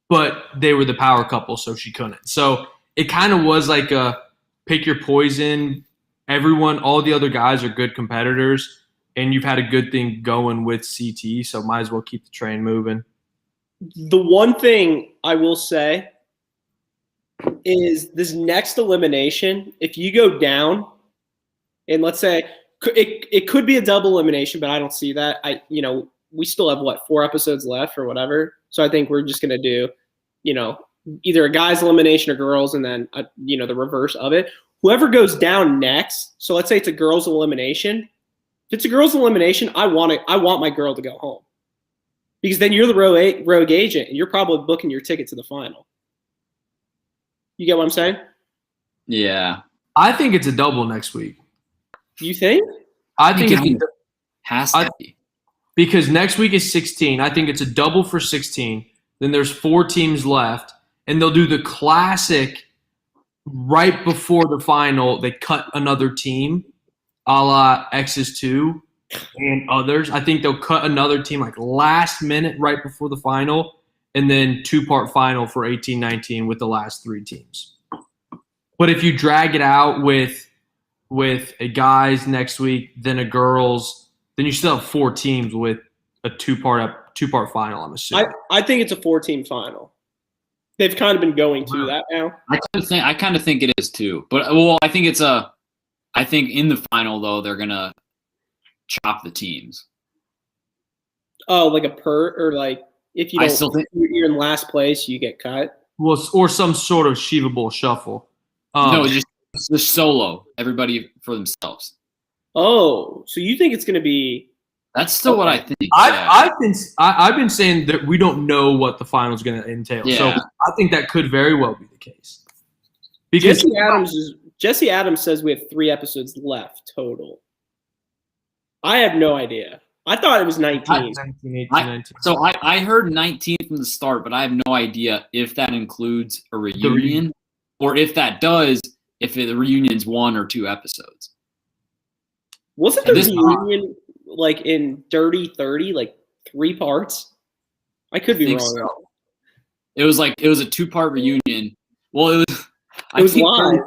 But they were the power couple, so she couldn't. So it kind of was like a pick your poison. All the other guys are good competitors, and you've had a good thing going with CT, so might as well keep the train moving. The one thing I will say is this next elimination, if you go down, and let's say it could be a double elimination, but I don't see that. We still have 4 episodes left or whatever. So I think we're just going to do, either a guys elimination or girls, and then, the reverse of it. Whoever goes down next, so let's say it's a girls elimination. If it's a girls elimination, I want my girl to go home. Because then you're the rogue agent, and you're probably booking your ticket to the final. You get what I'm saying? Yeah. I think it's a double next week. You think? I think it has to be. Because next week is 16. I think it's a double for 16. Then there's 4 teams left, and they'll do the classic right before the final. They cut another team, a la X's 2. And others. I think they'll cut another team like last minute right before the final, and then 2-part final for 18-19 with the last 3 teams. But if you drag it out with a guys next week, then a girls, then you still have 4 teams with a 2-part final, I'm assuming. I think it's a 4-team final. They've kind of been going to that now. I kind of think it is too. But I think in the final though they're gonna chop the teams. Oh, like or like if you don't, you're in last place, you get cut. Well, or some sort of Shiva Bowl shuffle. No, just solo. Everybody for themselves. Oh, so you think it's going to be That's still what I think. I've been saying that we don't know what the final's going to entail. Yeah. So I think that could very well be the case. Because Jesse Adams says we have 3 episodes left total. I have no idea. I thought it was 19. 19. So I heard 19 from the start, but I have no idea if that includes a reunion or if that does, if the reunion's 1 or 2 episodes. Wasn't the reunion like in Dirty 30, like 3 parts? I could be wrong. So. It was a 2-part reunion. Well, it was live.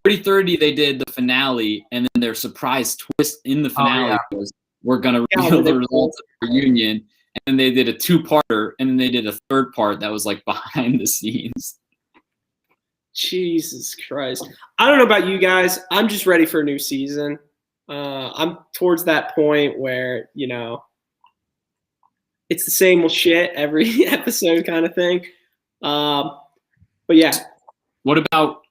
30 they did the finale, and then their surprise twist in the finale was we're gonna reveal the results of the reunion, and then they did a 2-parter, and then they did a 3rd part that was like behind the scenes. Jesus Christ. I don't know about you guys. I'm just ready for a new season. I'm towards that point where, it's the same old shit every episode kind of thing. But yeah. What about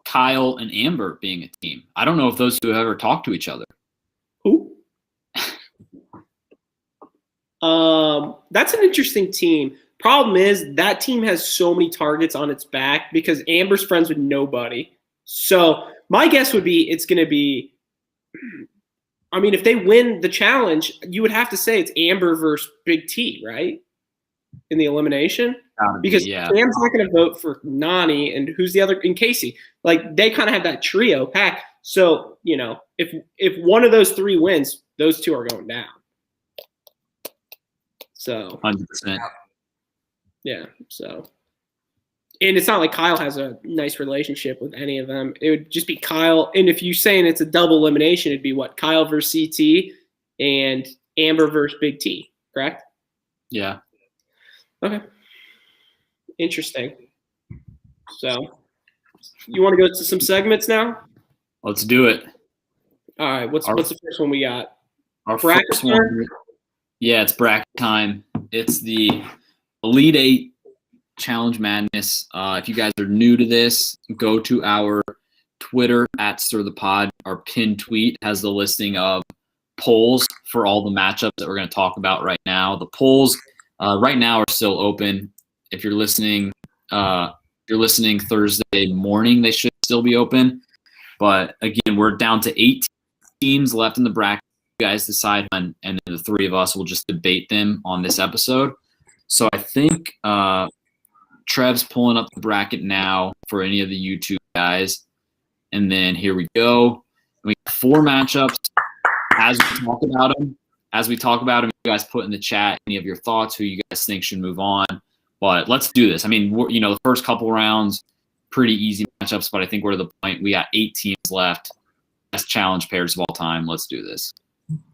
Kyle and Amber being a team? I don't know if those 2 have ever talked to each other. Who? That's an interesting team. Problem is that team has so many targets on its back because Amber's friends with nobody. So my guess would be it's going to be, if they win the challenge, you would have to say it's Amber versus Big T, right? In the elimination. Because Sam's not going to vote for Nani, and who's the other? And Casey. Like, they kind of have that trio pack. So, if one of those 3 wins, those 2 are going down. So 100%. Yeah. So, and it's not like Kyle has a nice relationship with any of them. It would just be Kyle. And if you're saying it's a double elimination, it'd be what? Kyle versus CT and Amber versus Big T, correct? Yeah. Okay. Interesting. So, you want to go to some segments now? Let's do it. All right. What's the first one we got? Our first one. Yeah, it's bracket time. It's the Elite 8 Challenge Madness. If you guys are new to this, go to our Twitter @StirThePod. Our pinned tweet has the listing of polls for all the matchups that we're going to talk about right now. The polls right now are still open. If you're listening, Thursday morning, they should still be open. But again, we're down to 8 teams left in the bracket. You guys decide on, and then the 3 of us will just debate them on this episode. So I think Trev's pulling up the bracket now for any of the YouTube guys. And then here we go. We have 4 matchups. As we talk about them, you guys put in the chat any of your thoughts, who you guys think should move on. But let's do this. The first couple rounds, pretty easy matchups, but I think we're to the point. We got 8 teams left. Best challenge pairs of all time. Let's do this.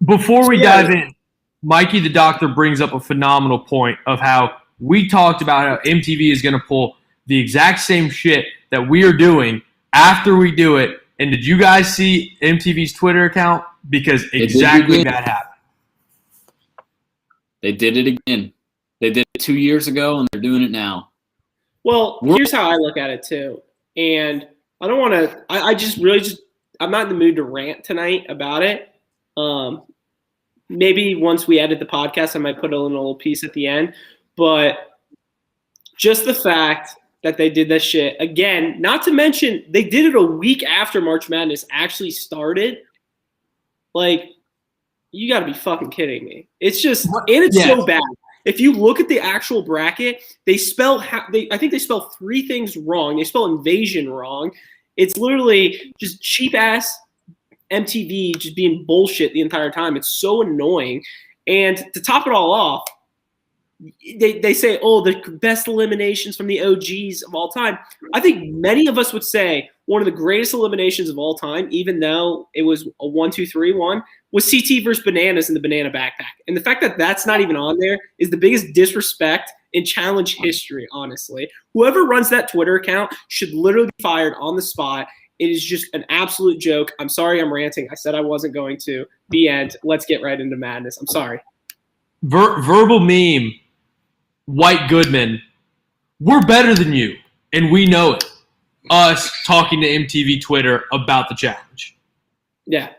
Before we dive in, Mikey the Doctor brings up a phenomenal point of how we talked about how MTV is going to pull the exact same shit that we are doing after we do it. And did you guys see MTV's Twitter account? Because exactly that happened. They did it again. They did it 2 years ago, and they're doing it now. Well, here's how I look at it, too. And I don't want to – I'm not in the mood to rant tonight about it. Maybe once we edit the podcast, I might put a little piece at the end. But just the fact that they did this shit again, not to mention they did it a week after March Madness actually started. Like, you got to be fucking kidding me. It's just, and it's so bad. If you look at the actual bracket, I think they spell 3 things wrong. They spell invasion wrong. It's literally just cheap ass MTV just being bullshit the entire time. It's so annoying. And to top it all off, they say, the best eliminations from the OGs of all time. I think many of us would say one of the greatest eliminations of all time, even though it was a 1-2-3-1, was CT versus Bananas in the Banana Backpack. And the fact that that's not even on there is the biggest disrespect in challenge history, honestly. Whoever runs that Twitter account should literally be fired on the spot. It is just an absolute joke. I'm sorry I'm ranting. I said I wasn't going to. The end. Let's get right into madness. I'm sorry. Verbal meme, White Goodman, we're better than you, and we know it. Us talking to MTV Twitter about the challenge. Yeah.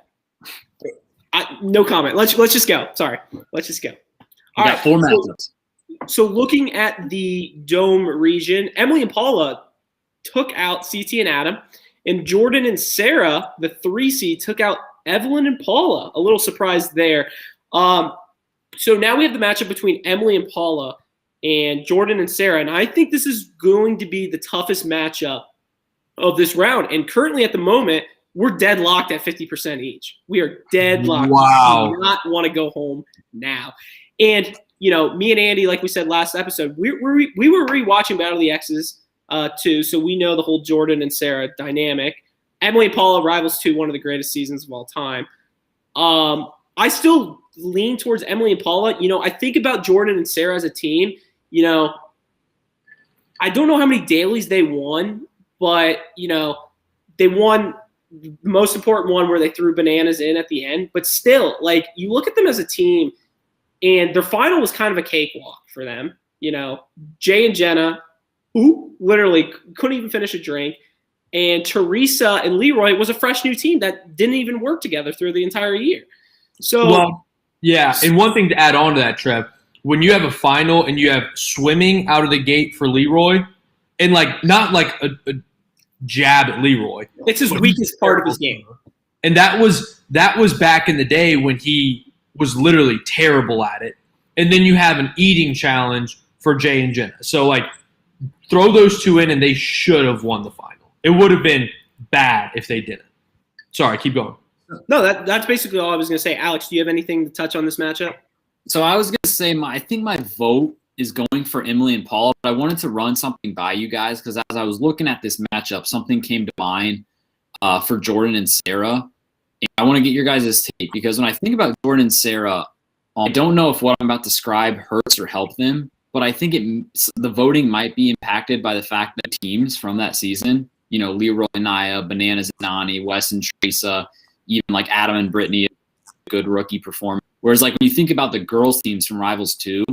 No comment. Let's just go. Sorry. Let's just go. We got 4 matchups. So looking at the Dome region, Emily and Paula took out CT and Adam, and Jordan and Sarah, the 3 seed, took out Evelyn and Paula. A little surprise there. So now we have the matchup between Emily and Paula and Jordan and Sarah, and I think this is going to be the toughest matchup of this round. And currently at the moment, we're deadlocked at 50% each. We are deadlocked. Wow. We do not want to go home now. And, me and Andy, like we said last episode, we were rewatching Battle of the X's too, so we know the whole Jordan and Sarah dynamic. Emily and Paula, Rivals 2, one of the greatest seasons of all time. I still lean towards Emily and Paula. I think about Jordan and Sarah as a team. I don't know how many dailies they won, but, they won the most important one where they threw bananas in at the end. But still, you look at them as a team, and their final was kind of a cakewalk for them. Jay and Jenna, who literally couldn't even finish a drink, and Teresa and Leroy was a fresh new team that didn't even work together through the entire year. So, well, yeah, and one thing to add on to that, Trev, when you have a final and you have swimming out of the gate for Leroy, and not a jab at Leroy. It's his weakest part of his game. And that was back in the day when he was literally terrible at it. And then you have an eating challenge for Jay and Jenna. So, throw those 2 in, and they should have won the final. It would have been bad if they didn't. Sorry, keep going. No, that's basically all I was going to say. Alex, do you have anything to touch on this matchup? So I was going to say I think my vote is going for Emily and Paula, but I wanted to run something by you guys because as I was looking at this matchup, something came to mind for Jordan and Sarah. And I want to get your guys' take because when I think about Jordan and Sarah, I don't know if what I'm about to describe hurts or help them, but I think the voting might be impacted by the fact that teams from that season, Leroy and Naya, Bananas and Nani, Wes and Teresa, even Adam and Brittany, good rookie performance. Whereas when you think about the girls teams from Rivals 2,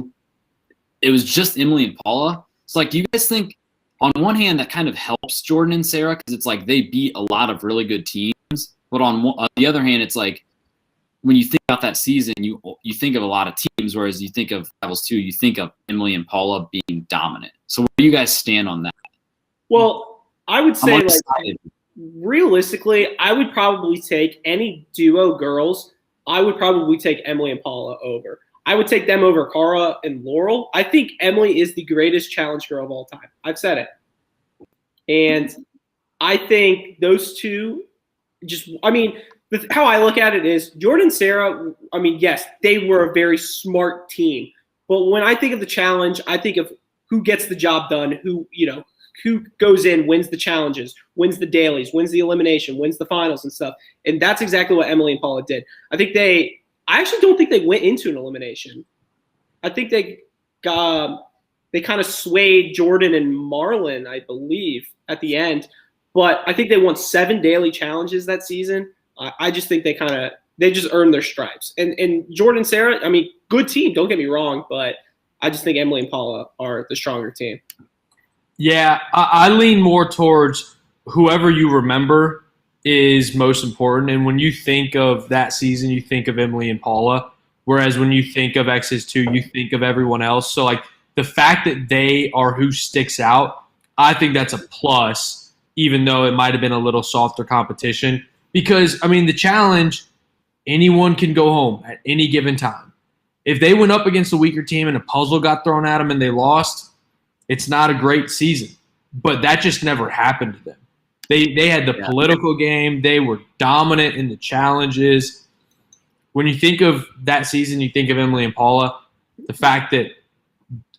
it was just Emily and Paula. So do you guys think on one hand that kind of helps Jordan and Sarah because it's they beat a lot of really good teams, but on the other hand, it's when you think about that season, you think of a lot of teams, whereas you think of Rivals 2, you think of Emily and Paula being dominant. So where do you guys stand on that? Well, I would say realistically, I would probably take any duo girls. I would probably take Emily and Paula over. I would take them over Cara and Laurel. I think Emily is the greatest challenge girl of all time. I've said it. And I think those two how I look at it is Jordan and Sarah, yes, they were a very smart team. But when I think of the challenge, I think of who gets the job done, who goes in, wins the challenges, wins the dailies, wins the elimination, wins the finals and stuff. And that's exactly what Emily and Paula did. I actually don't think they went into an elimination. I think they kind of swayed Jordan and Marlon, I believe, at the end. But I think they won 7 daily challenges that season. I just think they just earned their stripes. And Jordan and Sarah, good team, don't get me wrong, but I just think Emily and Paula are the stronger team. Yeah, I lean more towards whoever you remember is most important. And when you think of that season, you think of Emily and Paula. Whereas when you think of X's 2, you think of everyone else. So, the fact that they are who sticks out, I think that's a plus, even though it might have been a little softer competition. Because, the challenge, anyone can go home at any given time. If they went up against a weaker team and a puzzle got thrown at them and they lost, it's not a great season. But that just never happened to them. They had the political game. They were dominant in the challenges. When you think of that season, you think of Emily and Paula. The fact that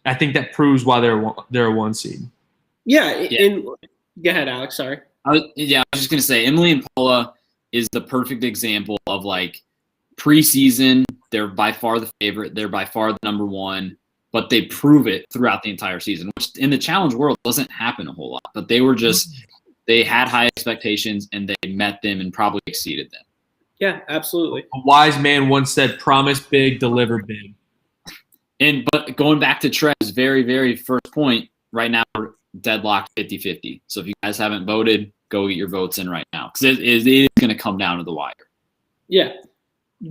I think that proves why they're a 1 seed. Yeah. And go ahead, Alex. Sorry. I was just going to say Emily and Paula is the perfect example of preseason. They're by far the favorite. They're by far the number 1. But they prove it throughout the entire season, which in the challenge world doesn't happen a whole lot. But they were they had high expectations and they met them and probably exceeded them. Yeah, absolutely. A wise man once said, promise big, deliver big. But going back to Trev's very, very first point, right now we're deadlocked 50-50. So if you guys haven't voted, go get your votes in right now because it is going to come down to the wire. Yeah.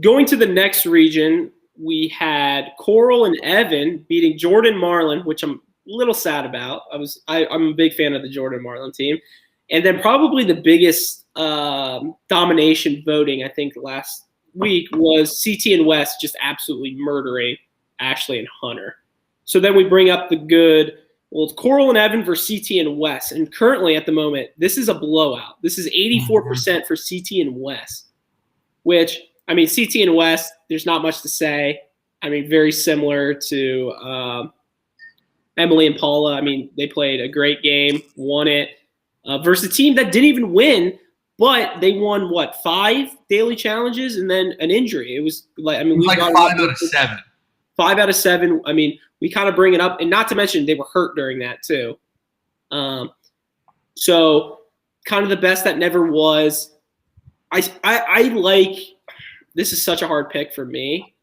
Going to the next region, we had Coral and Evan beating Jordan Marlin, which I'm a little sad about. I'm a big fan of the Jordan Marlin team. And then probably the biggest domination voting, I think, last week was CT and West just absolutely murdering Ashley and Hunter. So then we bring up the good, well, it's Coral and Evan versus CT and West. And currently at the moment, this is a blowout. This is 84% for CT and West, which, I mean, CT and West, there's not much to say. I mean, very similar to Emily and Paula. I mean, they played a great game, won it, versus a team that didn't even win, but they won, 5 daily challenges and then an injury. It was like, I mean, we got 5 out of 7. 5 out of 7. I mean, we kind of bring it up, and not to mention they were hurt during that too. So kind of the best that never was. I like, this is such a hard pick for me.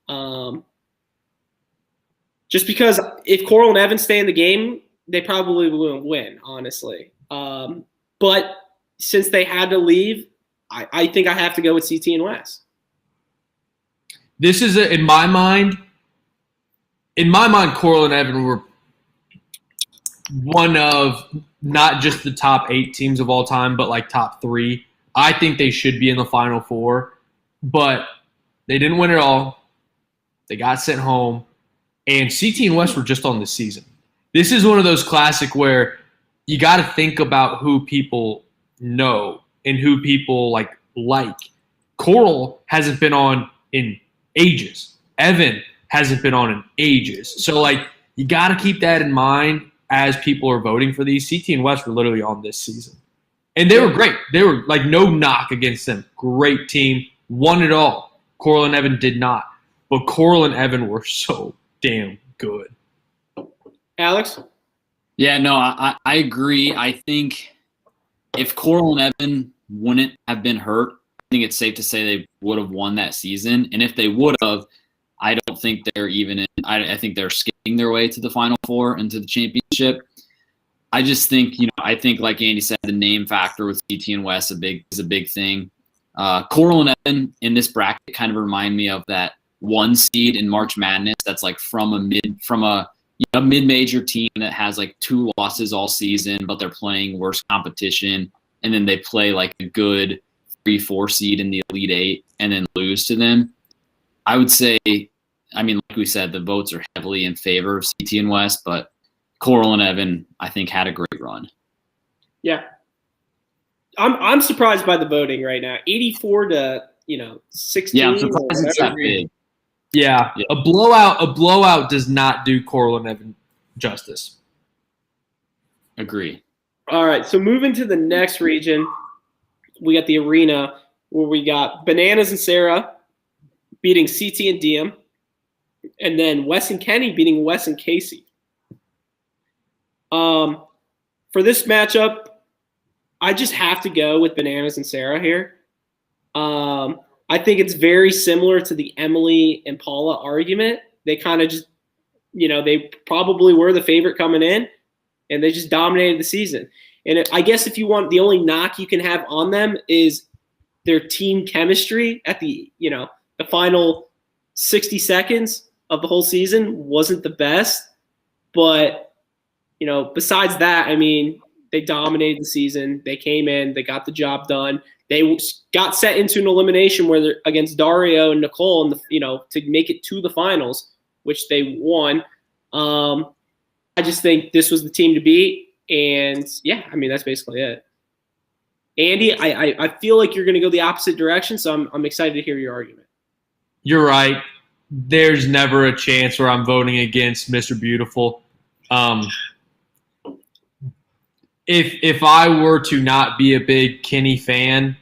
Just because if Coral and Evan stay in the game, they probably won't win, honestly. But since they had to leave, I think I have to go with CT and West. This is, in my mind, Coral and Evan were one of not just the top 8 teams of all time, but like top 3. I think they should be in the Final Four, but they didn't win it all. They got sent home, and CT and West were just on this season. This is one of those classic where you got to think about who people know and who people like. Coral hasn't been on in ages. Evan hasn't been on in ages. So, like, you got to keep that in mind as people are voting for these. CT and West were literally on this season. And they were great. They were, like, no knock against them. Great team. Won it all. Coral and Evan did not. But Coral and Evan were so damn good. Alex? Yeah, no, I agree. I think if Coral and Evan wouldn't have been hurt, I think it's safe to say they would have won that season. And if they would have, I don't think they're even in. I think they're skating their way to the Final Four and to the championship. I just think, I think like Andy said, the name factor with CT and West is a big thing. Coral and Evan in this bracket kind of remind me of that 1 seed in March Madness that's like from a mid-major team that has like 2 losses all season, but they're playing worse competition, and then they play like a good 3-4 seed in the Elite 8 and then lose to them. I would say, I mean, like we said, the votes are heavily in favor of CT and West, but Coral and Evan, I think, had a great run. Yeah. I'm surprised by the voting right now. 84 to 16. Yeah, I'm surprised it's that big. Yeah, a blowout does not do Coral and Evan justice. Agree. All right, so moving to the next region, we got the arena where we got Bananas and Sarah beating CT and Diem, and then Wes and Kenny beating Wes and Casey. For this matchup, I just have to go with Bananas and Sarah here. I think it's very similar to the Emily and Paula argument. They kind of just, they probably were the favorite coming in, and they just dominated the season. And I guess if you want, the only knock you can have on them is their team chemistry at the final 60 seconds of the whole season wasn't the best. But, besides that, I mean, they dominated the season. They came in, they got the job done. They got set into an elimination where they're against Dario and Nicole, to make it to the finals, which they won. I just think this was the team to beat, and yeah, I mean that's basically it. Andy, I feel like you're going to go the opposite direction, so I'm excited to hear your argument. You're right. There's never a chance where I'm voting against Mr. Beautiful. If I were to not be a big Kenny fan,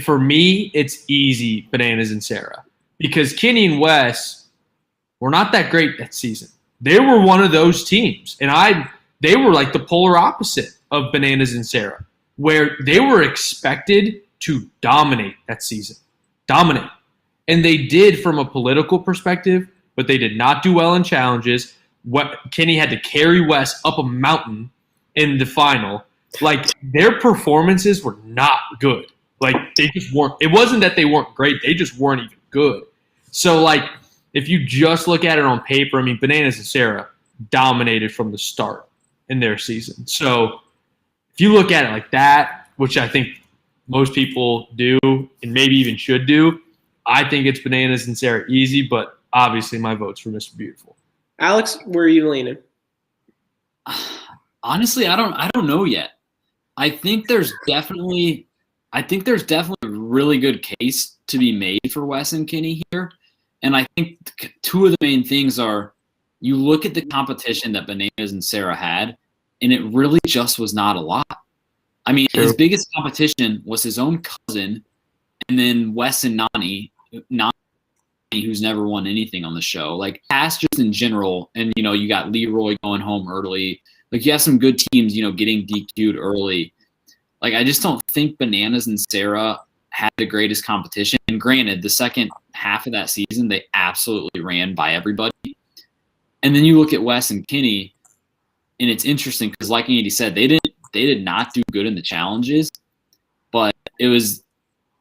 for me, it's easy Bananas and Sarah, because Kenny and Wes were not that great that season. They were one of those teams, and they were like the polar opposite of Bananas and Sarah, where they were expected to dominate that season. Dominate. And they did from a political perspective, but they did not do well in challenges. Kenny had to carry Wes up a mountain in the final. Like, their performances were not good. Like, they just weren't – it wasn't that they weren't great. They just weren't even good. So, like, if you just look at it on paper, I mean, Bananas and Sarah dominated from the start in their season. So if you look at it like that, which I think most people do and maybe even should do, I think it's Bananas and Sarah easy, but obviously my vote's for Mr. Beautiful. Alex, where are you leaning? Honestly, I don't know yet. I think there's definitely a really good case to be made for Wes and Kenny here. And I think two of the main things are you look at the competition that Bananas and Sarah had, and it really just was not a lot. I mean, his biggest competition was his own cousin, and then Wes and Nani, who's never won anything on the show. Like, past just in general, and, you know, you got Leroy going home early. Like, you have some good teams, you know, getting DQ'd early. Like, I just don't think Bananas and Sarah had the greatest competition. And granted, the second half of that season, they absolutely ran by everybody. And then you look at Wes and Kenny, and it's interesting because, like Andy said, they did not do good in the challenges, but it was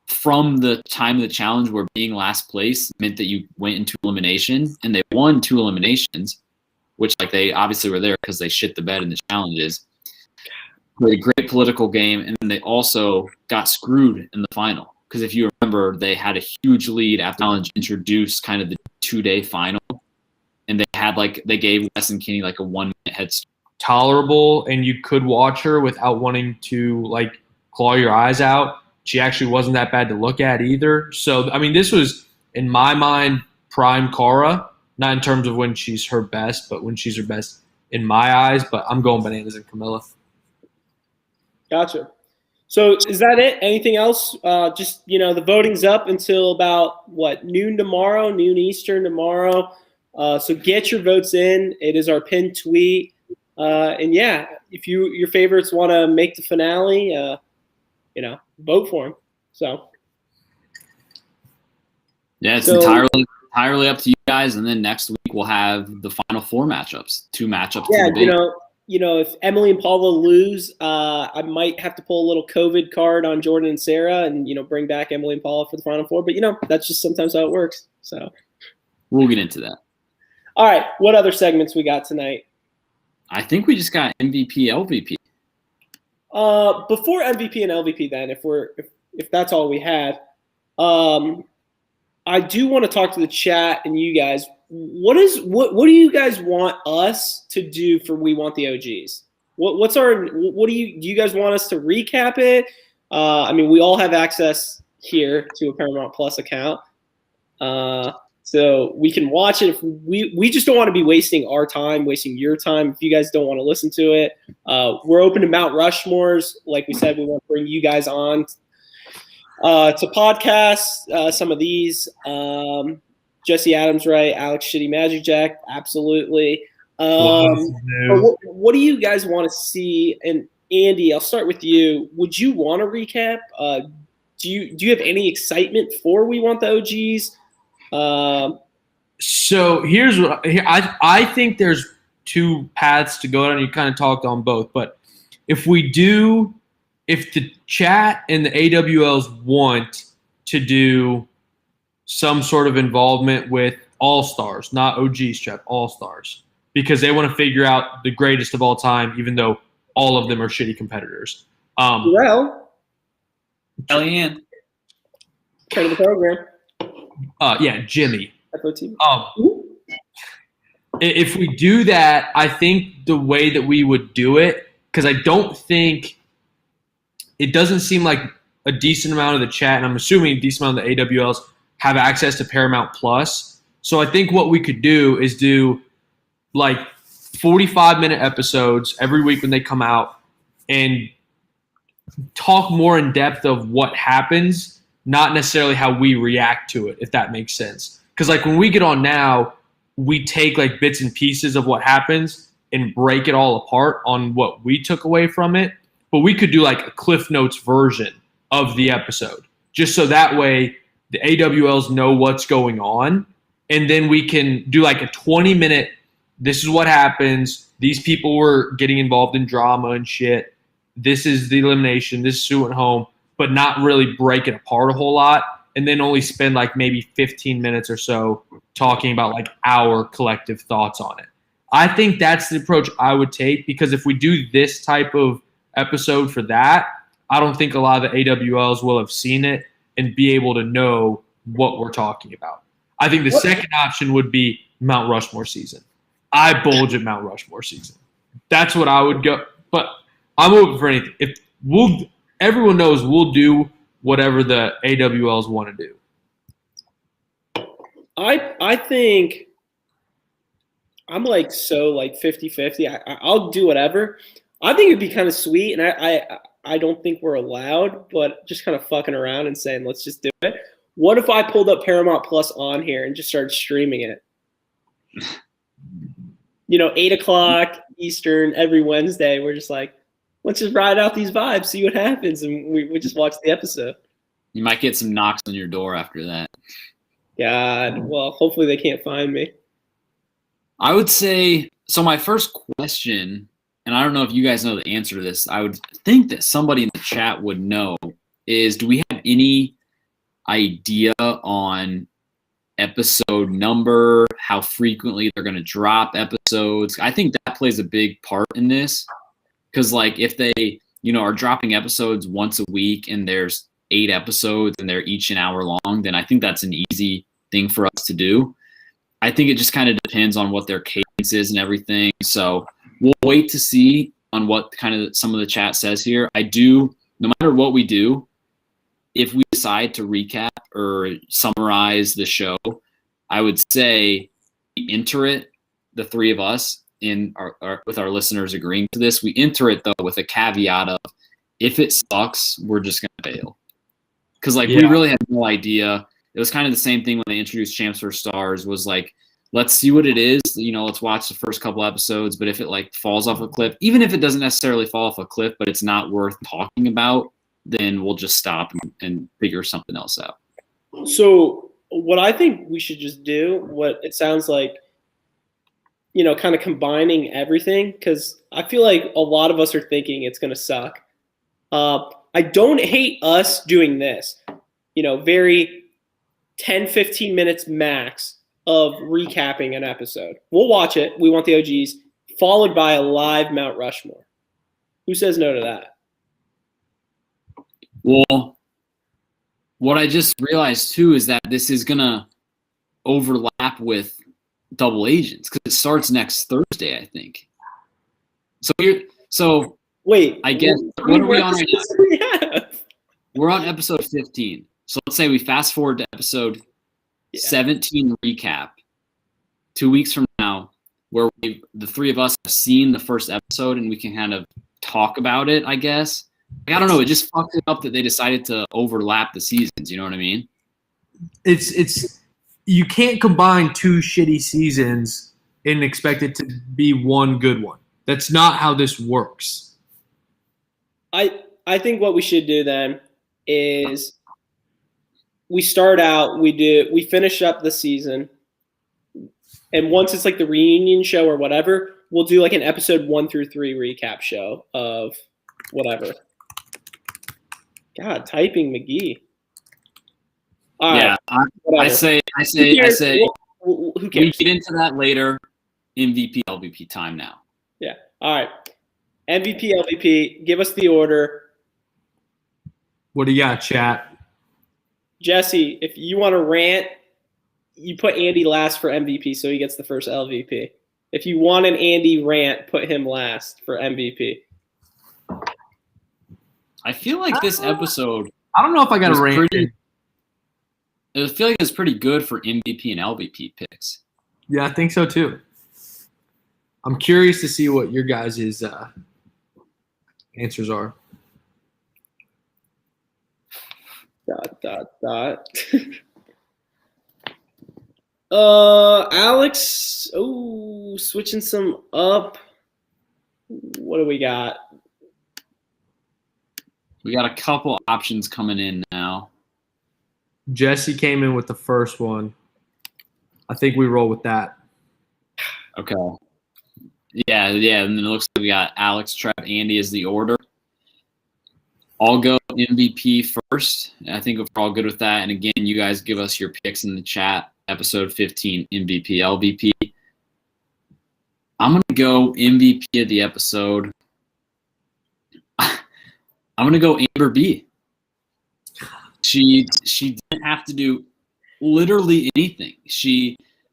from the time of the challenge where being last place meant that you went into elimination, and they won 2 eliminations, which, like, they obviously were there because they shit the bed in the challenges. Played a great political game, and then they also got screwed in the final because if you remember, they had a huge lead after the challenge introduced kind of the 2-day final, and they gave Wes and Kenny like a 1-minute head start. Tolerable, and you could watch her without wanting to, like, claw your eyes out. She actually wasn't that bad to look at either. So, I mean, this was, in my mind, prime Cara, not in terms of when she's her best, but when she's her best in my eyes. But I'm going Bananas and Camilla. Gotcha. So is that it? Anything else? Just, you know, the voting's up until about, noon tomorrow, noon Eastern tomorrow. So get your votes in. It is our pinned tweet. And yeah, if your favorites want to make the finale, you know, vote for them. So yeah, it's entirely up to you guys. And then next week we'll have the final 4 matchups, 2 matchups. Yeah, you know, if Emily and Paula lose, I might have to pull a little COVID card on Jordan and Sarah, and, you know, bring back Emily and Paula for the final 4. But, you know, that's just sometimes how it works. So we'll get into that. All right, what other segments we got tonight? I think we just got MVP, LVP. Before MVP and LVP, then, if that's all we had, I do want to talk to the chat and you guys. What do you guys want us to do for We Want the OGs? What do you guys want us to recap it? I mean, we all have access here to a Paramount Plus account. So we can watch it. If we just don't want to be wasting our time, wasting your time. If you guys don't want to listen to it, we're open to Mount Rushmores. Like we said, we want to bring you guys on to podcasts. Some of these, Jesse Adams, right? Alex Shitty Magic Jack, absolutely. What do you guys want to see? And Andy, I'll start with you. Would you want to recap? Do you have any excitement for We Want the OGs? So here's what I think there's 2 paths to go down. You kind of talked on both, but if the chat and the AWLs want to do some sort of involvement with all-stars, not OGs, chat, all-stars, because they want to figure out the greatest of all time, even though all of them are shitty competitors. Well, Kellyanne. Part of the program. Yeah, Jimmy. FOT. If we do that, I think the way that we would do it, because I don't think it doesn't seem like a decent amount of the chat, and I'm assuming a decent amount of the AWLs have access to Paramount Plus. So I think what we could do is do like 45-minute episodes every week when they come out and talk more in depth of what happens, not necessarily how we react to it, if that makes sense. Because like when we get on now, we take like bits and pieces of what happens and break it all apart on what we took away from it. But we could do like a Cliff Notes version of the episode, just so that way the AWLs know what's going on. And then we can do like a 20-minute, this is what happens. These people were getting involved in drama and shit. This is the elimination. This is who went home. but not really break it apart a whole lot, and then only spend like maybe 15 minutes or so talking about like our collective thoughts on it. I think that's the approach I would take, because if we do this type of episode for that, I don't think a lot of the AWLs will have seen it and be able to know what we're talking about. I think the second option would be Mount Rushmore season. I bulge at Mount Rushmore season. That's what I would go. But I'm open for anything. Everyone knows we'll do whatever the AWLs want to do. I think I'm like 50-50. I'll do whatever. I think it'd be kind of sweet, and I don't think we're allowed, but just kind of fucking around and saying, let's just do it. What if I pulled up Paramount Plus on here and just started streaming it? 8 o'clock Eastern every Wednesday. We're just like, let's just ride out these vibes, see what happens, and we just watch the episode. You might get some knocks on your door after that. God, well, hopefully they can't find me. I would say, so my first question, and I don't know if you guys know the answer to this, I would think that somebody in the chat would know, is do we have any idea on episode number, how frequently they're going to drop episodes? I think that plays a big part in this, because like if they are dropping episodes once a week and there's 8 episodes and they're each an hour long, then I think that's an easy thing for us to do. I think it just kind of depends on what their cadence is and everything, so we'll wait to see on what kind of some of the chat says here. No matter what we do, if we decide to recap or summarize the show, I would say we enter it, the three of us, with our listeners agreeing to this. We enter it, though, with a caveat of, if it sucks, we're just going to bail. Because, we really had no idea. It was kind of the same thing when they introduced Champs vs. Stars, was like, let's see what it is. Let's watch the first couple episodes. But if it, falls off a cliff, even if it doesn't necessarily fall off a cliff, but it's not worth talking about, then we'll just stop and figure something else out. So what I think we should just do, what it sounds like, kind of combining everything, because I feel like a lot of us are thinking it's going to suck. I don't hate us doing this, very 10, 15 minutes max of recapping an episode. We'll watch it. We want the OGs, followed by a live Mount Rushmore. Who says no to that? Well, what I just realized, too, is that this is going to overlap with Double Agents, because it starts next Thursday, I think. So wait, I guess, what are we on right now? We're on episode 15. So let's say we fast forward to episode 17 recap, 2 weeks from now, where the three of us have seen the first episode and we can kind of talk about it, I guess. I don't know. It just fucked it up that they decided to overlap the seasons. You know what I mean? It's you can't combine 2 shitty seasons and expect it to be one good one. That's not how this works. I think what we should do then is we start out, we finish up the season, and once it's like the reunion show or whatever, we'll do like an episode 1 through 3 recap show of whatever. God, typing McGee. Yeah, I say. Who cares? We get into that later. MVP, LVP time now. Yeah. All right. MVP, LVP. Give us the order. What do you got, chat? Jesse, if you want to rant, you put Andy last for MVP, so he gets the first LVP. If you want an Andy rant, put him last for MVP. I feel like this episode. I don't know if I got a rant. I feel like it's pretty good for MVP and LVP picks. Yeah, I think so too. I'm curious to see what your guys' answers are. ... Alex, switching some up. What do we got? We got a couple options coming in now. Jesse came in with the first one. I think we roll with that. Okay. Yeah, and then it looks like we got Alex, Trev, Andy is the order. I'll go MVP first. I think we're all good with that. And again, you guys give us your picks in the chat. Episode 15, MVP, LVP. I'm going to go MVP of the episode. I'm going to go Amber B. She didn't have to do literally anything.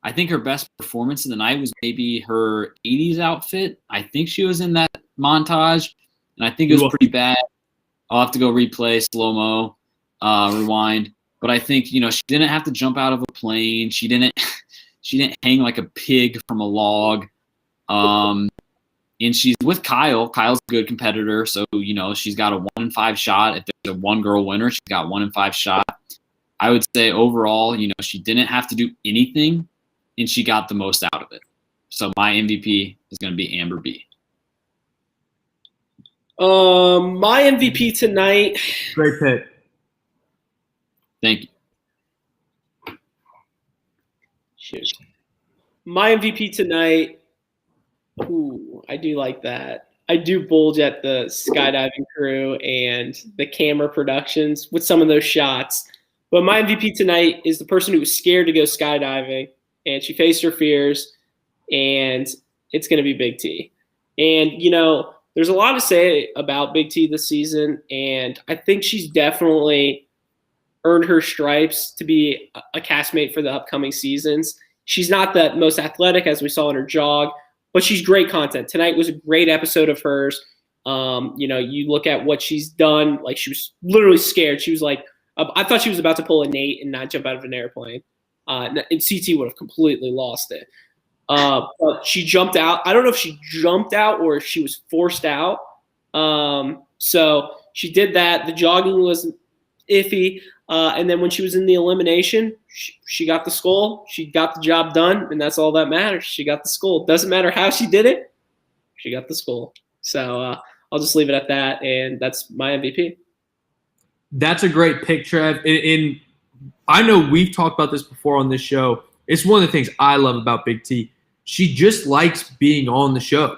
I think her best performance of the night was maybe her 80s outfit. I think she was in that montage, and I think it was pretty bad. I'll have to go replay, slow-mo, rewind. But I think, she didn't have to jump out of a plane. She didn't hang like a pig from a log. And she's with Kyle. Kyle's a good competitor, so she's got a 1 in 5 shot. If there's a one-girl winner, she's got 1 in 5 shot. I would say overall, she didn't have to do anything, and she got the most out of it. So my MVP is going to be Amber B. My MVP tonight. Great pick. Thank you. Shoot. My MVP tonight. Ooh, I do like that. I do bulge at the skydiving crew and the camera productions with some of those shots. But my MVP tonight is the person who was scared to go skydiving, and she faced her fears, and it's going to be Big T. And, there's a lot to say about Big T this season, and I think she's definitely earned her stripes to be a castmate for the upcoming seasons. She's not the most athletic, as we saw in her jog, but she's great content. Tonight was a great episode of hers. You look at what she's done. Like, she was literally scared. She was like, I thought she was about to pull a Nate and not jump out of an airplane. And CT would have completely lost it. But she jumped out. I don't know if she jumped out or if she was forced out. So she did that. The jogging was iffy. And then when she was in the elimination, she got the skull. She got the job done, and that's all that matters. She got the skull. Doesn't matter how she did it. She got the skull. So I'll just leave it at that, and that's my MVP. That's a great pick, Trev. And I know we've talked about this before on this show. It's one of the things I love about Big T. She just likes being on the show.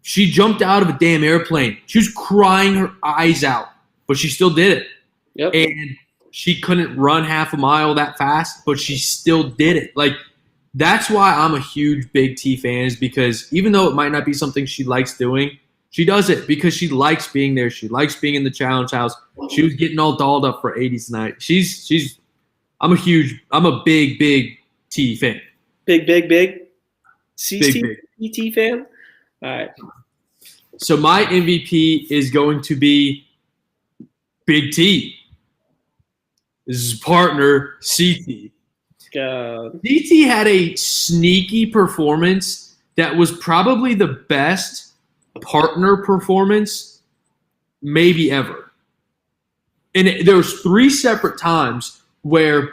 She jumped out of a damn airplane. She was crying her eyes out, but she still did it. Yep. And she couldn't run half a mile that fast, but she still did it. Like, that's why I'm a huge Big T fan, is because even though it might not be something she likes doing, she does it because she likes being there. She likes being in the challenge house. She was getting all dolled up for 80s tonight. I'm a big T fan. Big. Big. T fan? All right. So my MVP is going to be Big T. His partner, CT. God. CT had a sneaky performance that was probably the best partner performance maybe ever. And there was 3 separate times where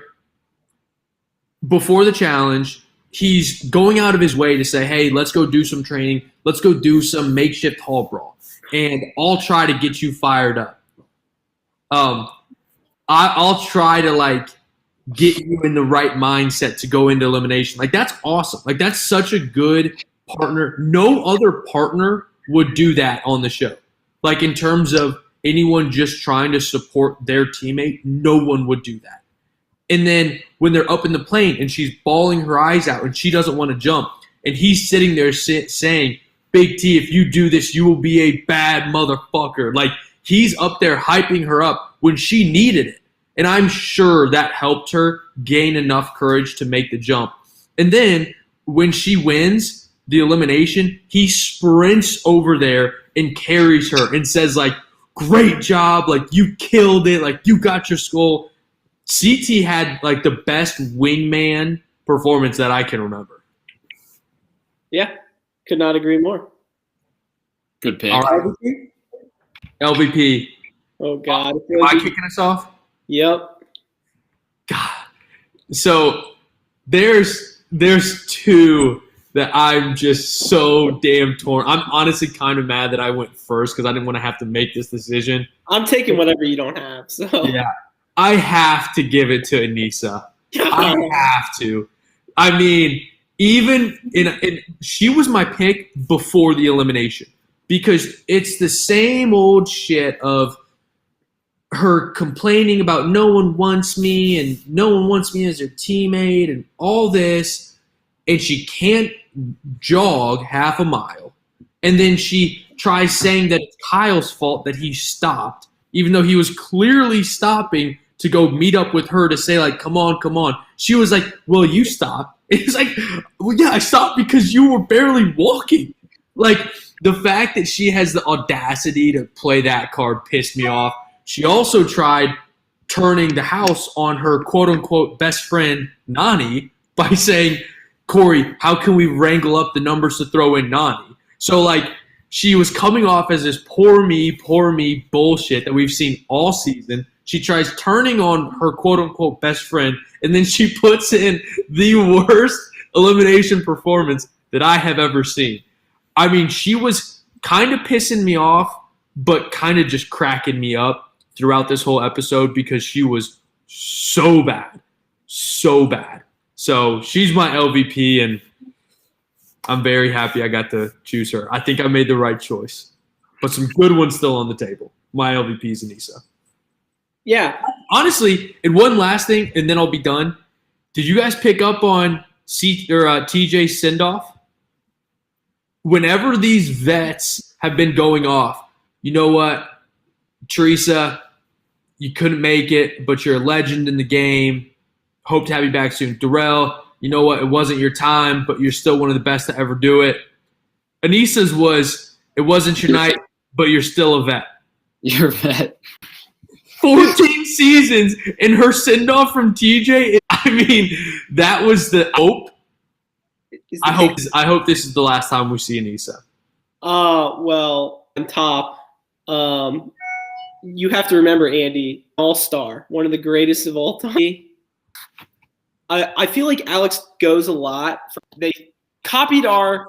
before the challenge, he's going out of his way to say, hey, let's go do some training. Let's go do some makeshift hall brawl. And I'll try to get you fired up. I'll try to get you in the right mindset to go into elimination. That's awesome. That's such a good partner. No other partner would do that on the show. In terms of anyone just trying to support their teammate, no one would do that. And then when they're up in the plane and she's bawling her eyes out and she doesn't want to jump, and he's sitting there saying, Big T, if you do this, you will be a bad motherfucker. He's up there hyping her up when she needed it. And I'm sure that helped her gain enough courage to make the jump. And then when she wins the elimination, he sprints over there and carries her and says, great job. You killed it. You got your skull. CT had the best wingman performance that I can remember. Yeah, could not agree more. Good pick. All right. LVP. Oh, God. Am I kicking us off? Yep. God. So there's 2 that I'm just so damn torn. I'm honestly kind of mad that I went first because I didn't want to have to make this decision. I'm taking whatever you don't have. So yeah, I have to give it to Anissa. I have to. I mean, even she was my pick before the elimination because it's the same old shit of her complaining about no one wants me and no one wants me as their teammate and all this, and she can't jog half a mile. And then she tries saying that it's Kyle's fault that he stopped, even though he was clearly stopping to go meet up with her to say, like, come on, come on. She was like, well, you stopped. It's like, well, yeah, I stopped because you were barely walking. Like, the fact that she has the audacity to play that card pissed me off. She also tried turning the house on her quote-unquote best friend, Nani, by saying, Corey, how can we wrangle up the numbers to throw in Nani? So, like, she was coming off as this poor me bullshit that we've seen all season. She tries turning on her quote-unquote best friend, and then she puts in the worst elimination performance that I have ever seen. I mean, she was kind of pissing me off, but kind of just cracking me up throughout this whole episode because she was so bad. So bad. So she's my LVP, and I'm very happy I got to choose her. I think I made the right choice. But some good ones still on the table. My LVP is Anissa. Yeah. Honestly, and one last thing, and then I'll be done. Did you guys pick up on TJ send-off? Whenever these vets have been going off, you know what, Teresa, you couldn't make it, but you're a legend in the game. Hope to have you back soon. Darrell, you know what, it wasn't your time, but you're still one of the best to ever do it. Anissa's was, it wasn't your night, but you're still a vet. You're a vet. 14 seasons, and her send-off from TJ, I mean, that was the hope. I hope this is the last time we see Anissa. Well, on top, you have to remember Andy, all-star, one of the greatest of all time. I feel like Alex goes a lot. They copied our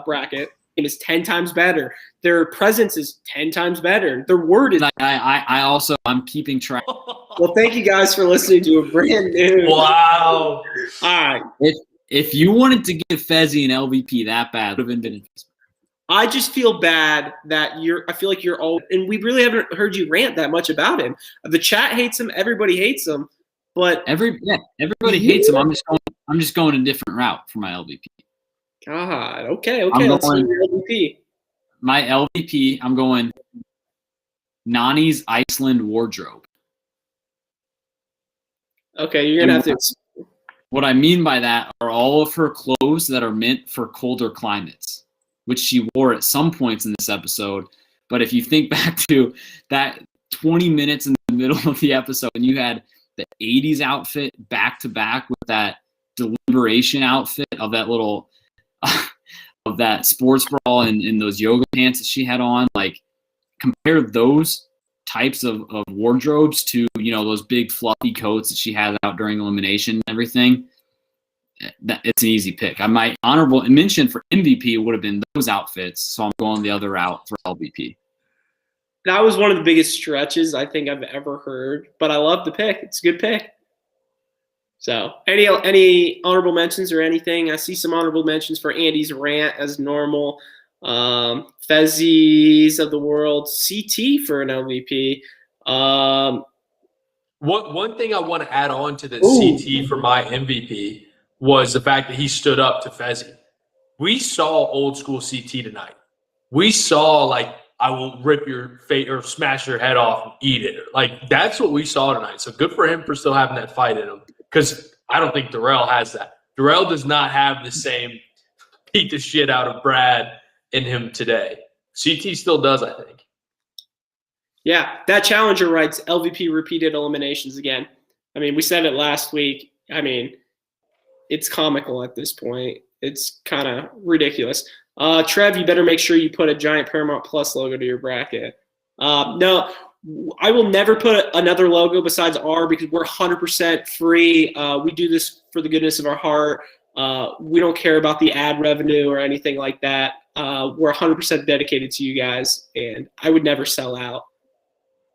bracket. It is 10 times better. Their presence is 10 times better. Their word is. I'm keeping track. Well, thank you guys for listening to a brand new. Wow. All right. If you wanted to give Fezzy an LVP that bad, it would have been. I just feel bad that I feel like you're all, and we really haven't heard you rant that much about him. The chat hates him. Everybody hates him. But everybody hates him. I'm just going a different route for my LVP. God. Okay. Let's see your LVP. My LVP, I'm going Nani's Iceland wardrobe. Okay, you're gonna have to. What I mean by that are all of her clothes that are meant for colder climates, which she wore at some points in this episode. But if you think back to that 20 minutes in the middle of the episode, and you had the 80s outfit back to back with that deliberation outfit of that little of that sports bra and those yoga pants that she had on, like, compare those types of wardrobes to, you know, those big fluffy coats that she had out during elimination and everything. It's an easy pick. My honorable mention for MVP would have been those outfits, so I'm going the other route for LVP. That was one of the biggest stretches I think I've ever heard, but I love the pick. It's a good pick. So, any honorable mentions or anything? I see some honorable mentions for Andy's rant as normal. Fezzy's of the world, CT for an LVP. One thing I want to add on to the CT for my MVP was the fact that he stood up to Fezzy. We saw old school CT tonight. We saw, like, I will rip your face or smash your head off and eat it. Like, that's what we saw tonight. So good for him for still having that fight in him, because I don't think Darrell has that. Darrell does not have the same beat the shit out of Brad in him today. CT still does, I think. Yeah, that challenger writes LVP repeated eliminations again. I mean, we said it last week. I mean, it's comical at this point. It's kind of ridiculous. Trev, you better make sure you put a giant Paramount Plus logo to your bracket. No, I will never put another logo besides R because we're 100% free. We do this for the goodness of our heart. We don't care about the ad revenue or anything like that. We're 100% dedicated to you guys, and I would never sell out.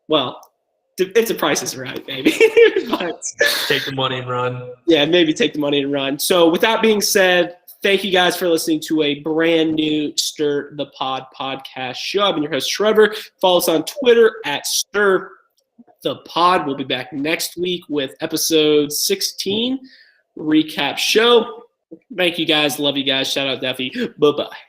Well, if the price is right, maybe. But, take the money and run. Yeah, maybe take the money and run. So with that being said, Thank you guys for listening to a brand new Stir the Pod podcast show. I've been your host, Trevor. Follow us on Twitter at Stir the Pod. We'll be back next week with episode 16 recap show. Thank you guys. Love you guys. Shout out Duffy. Bye-bye.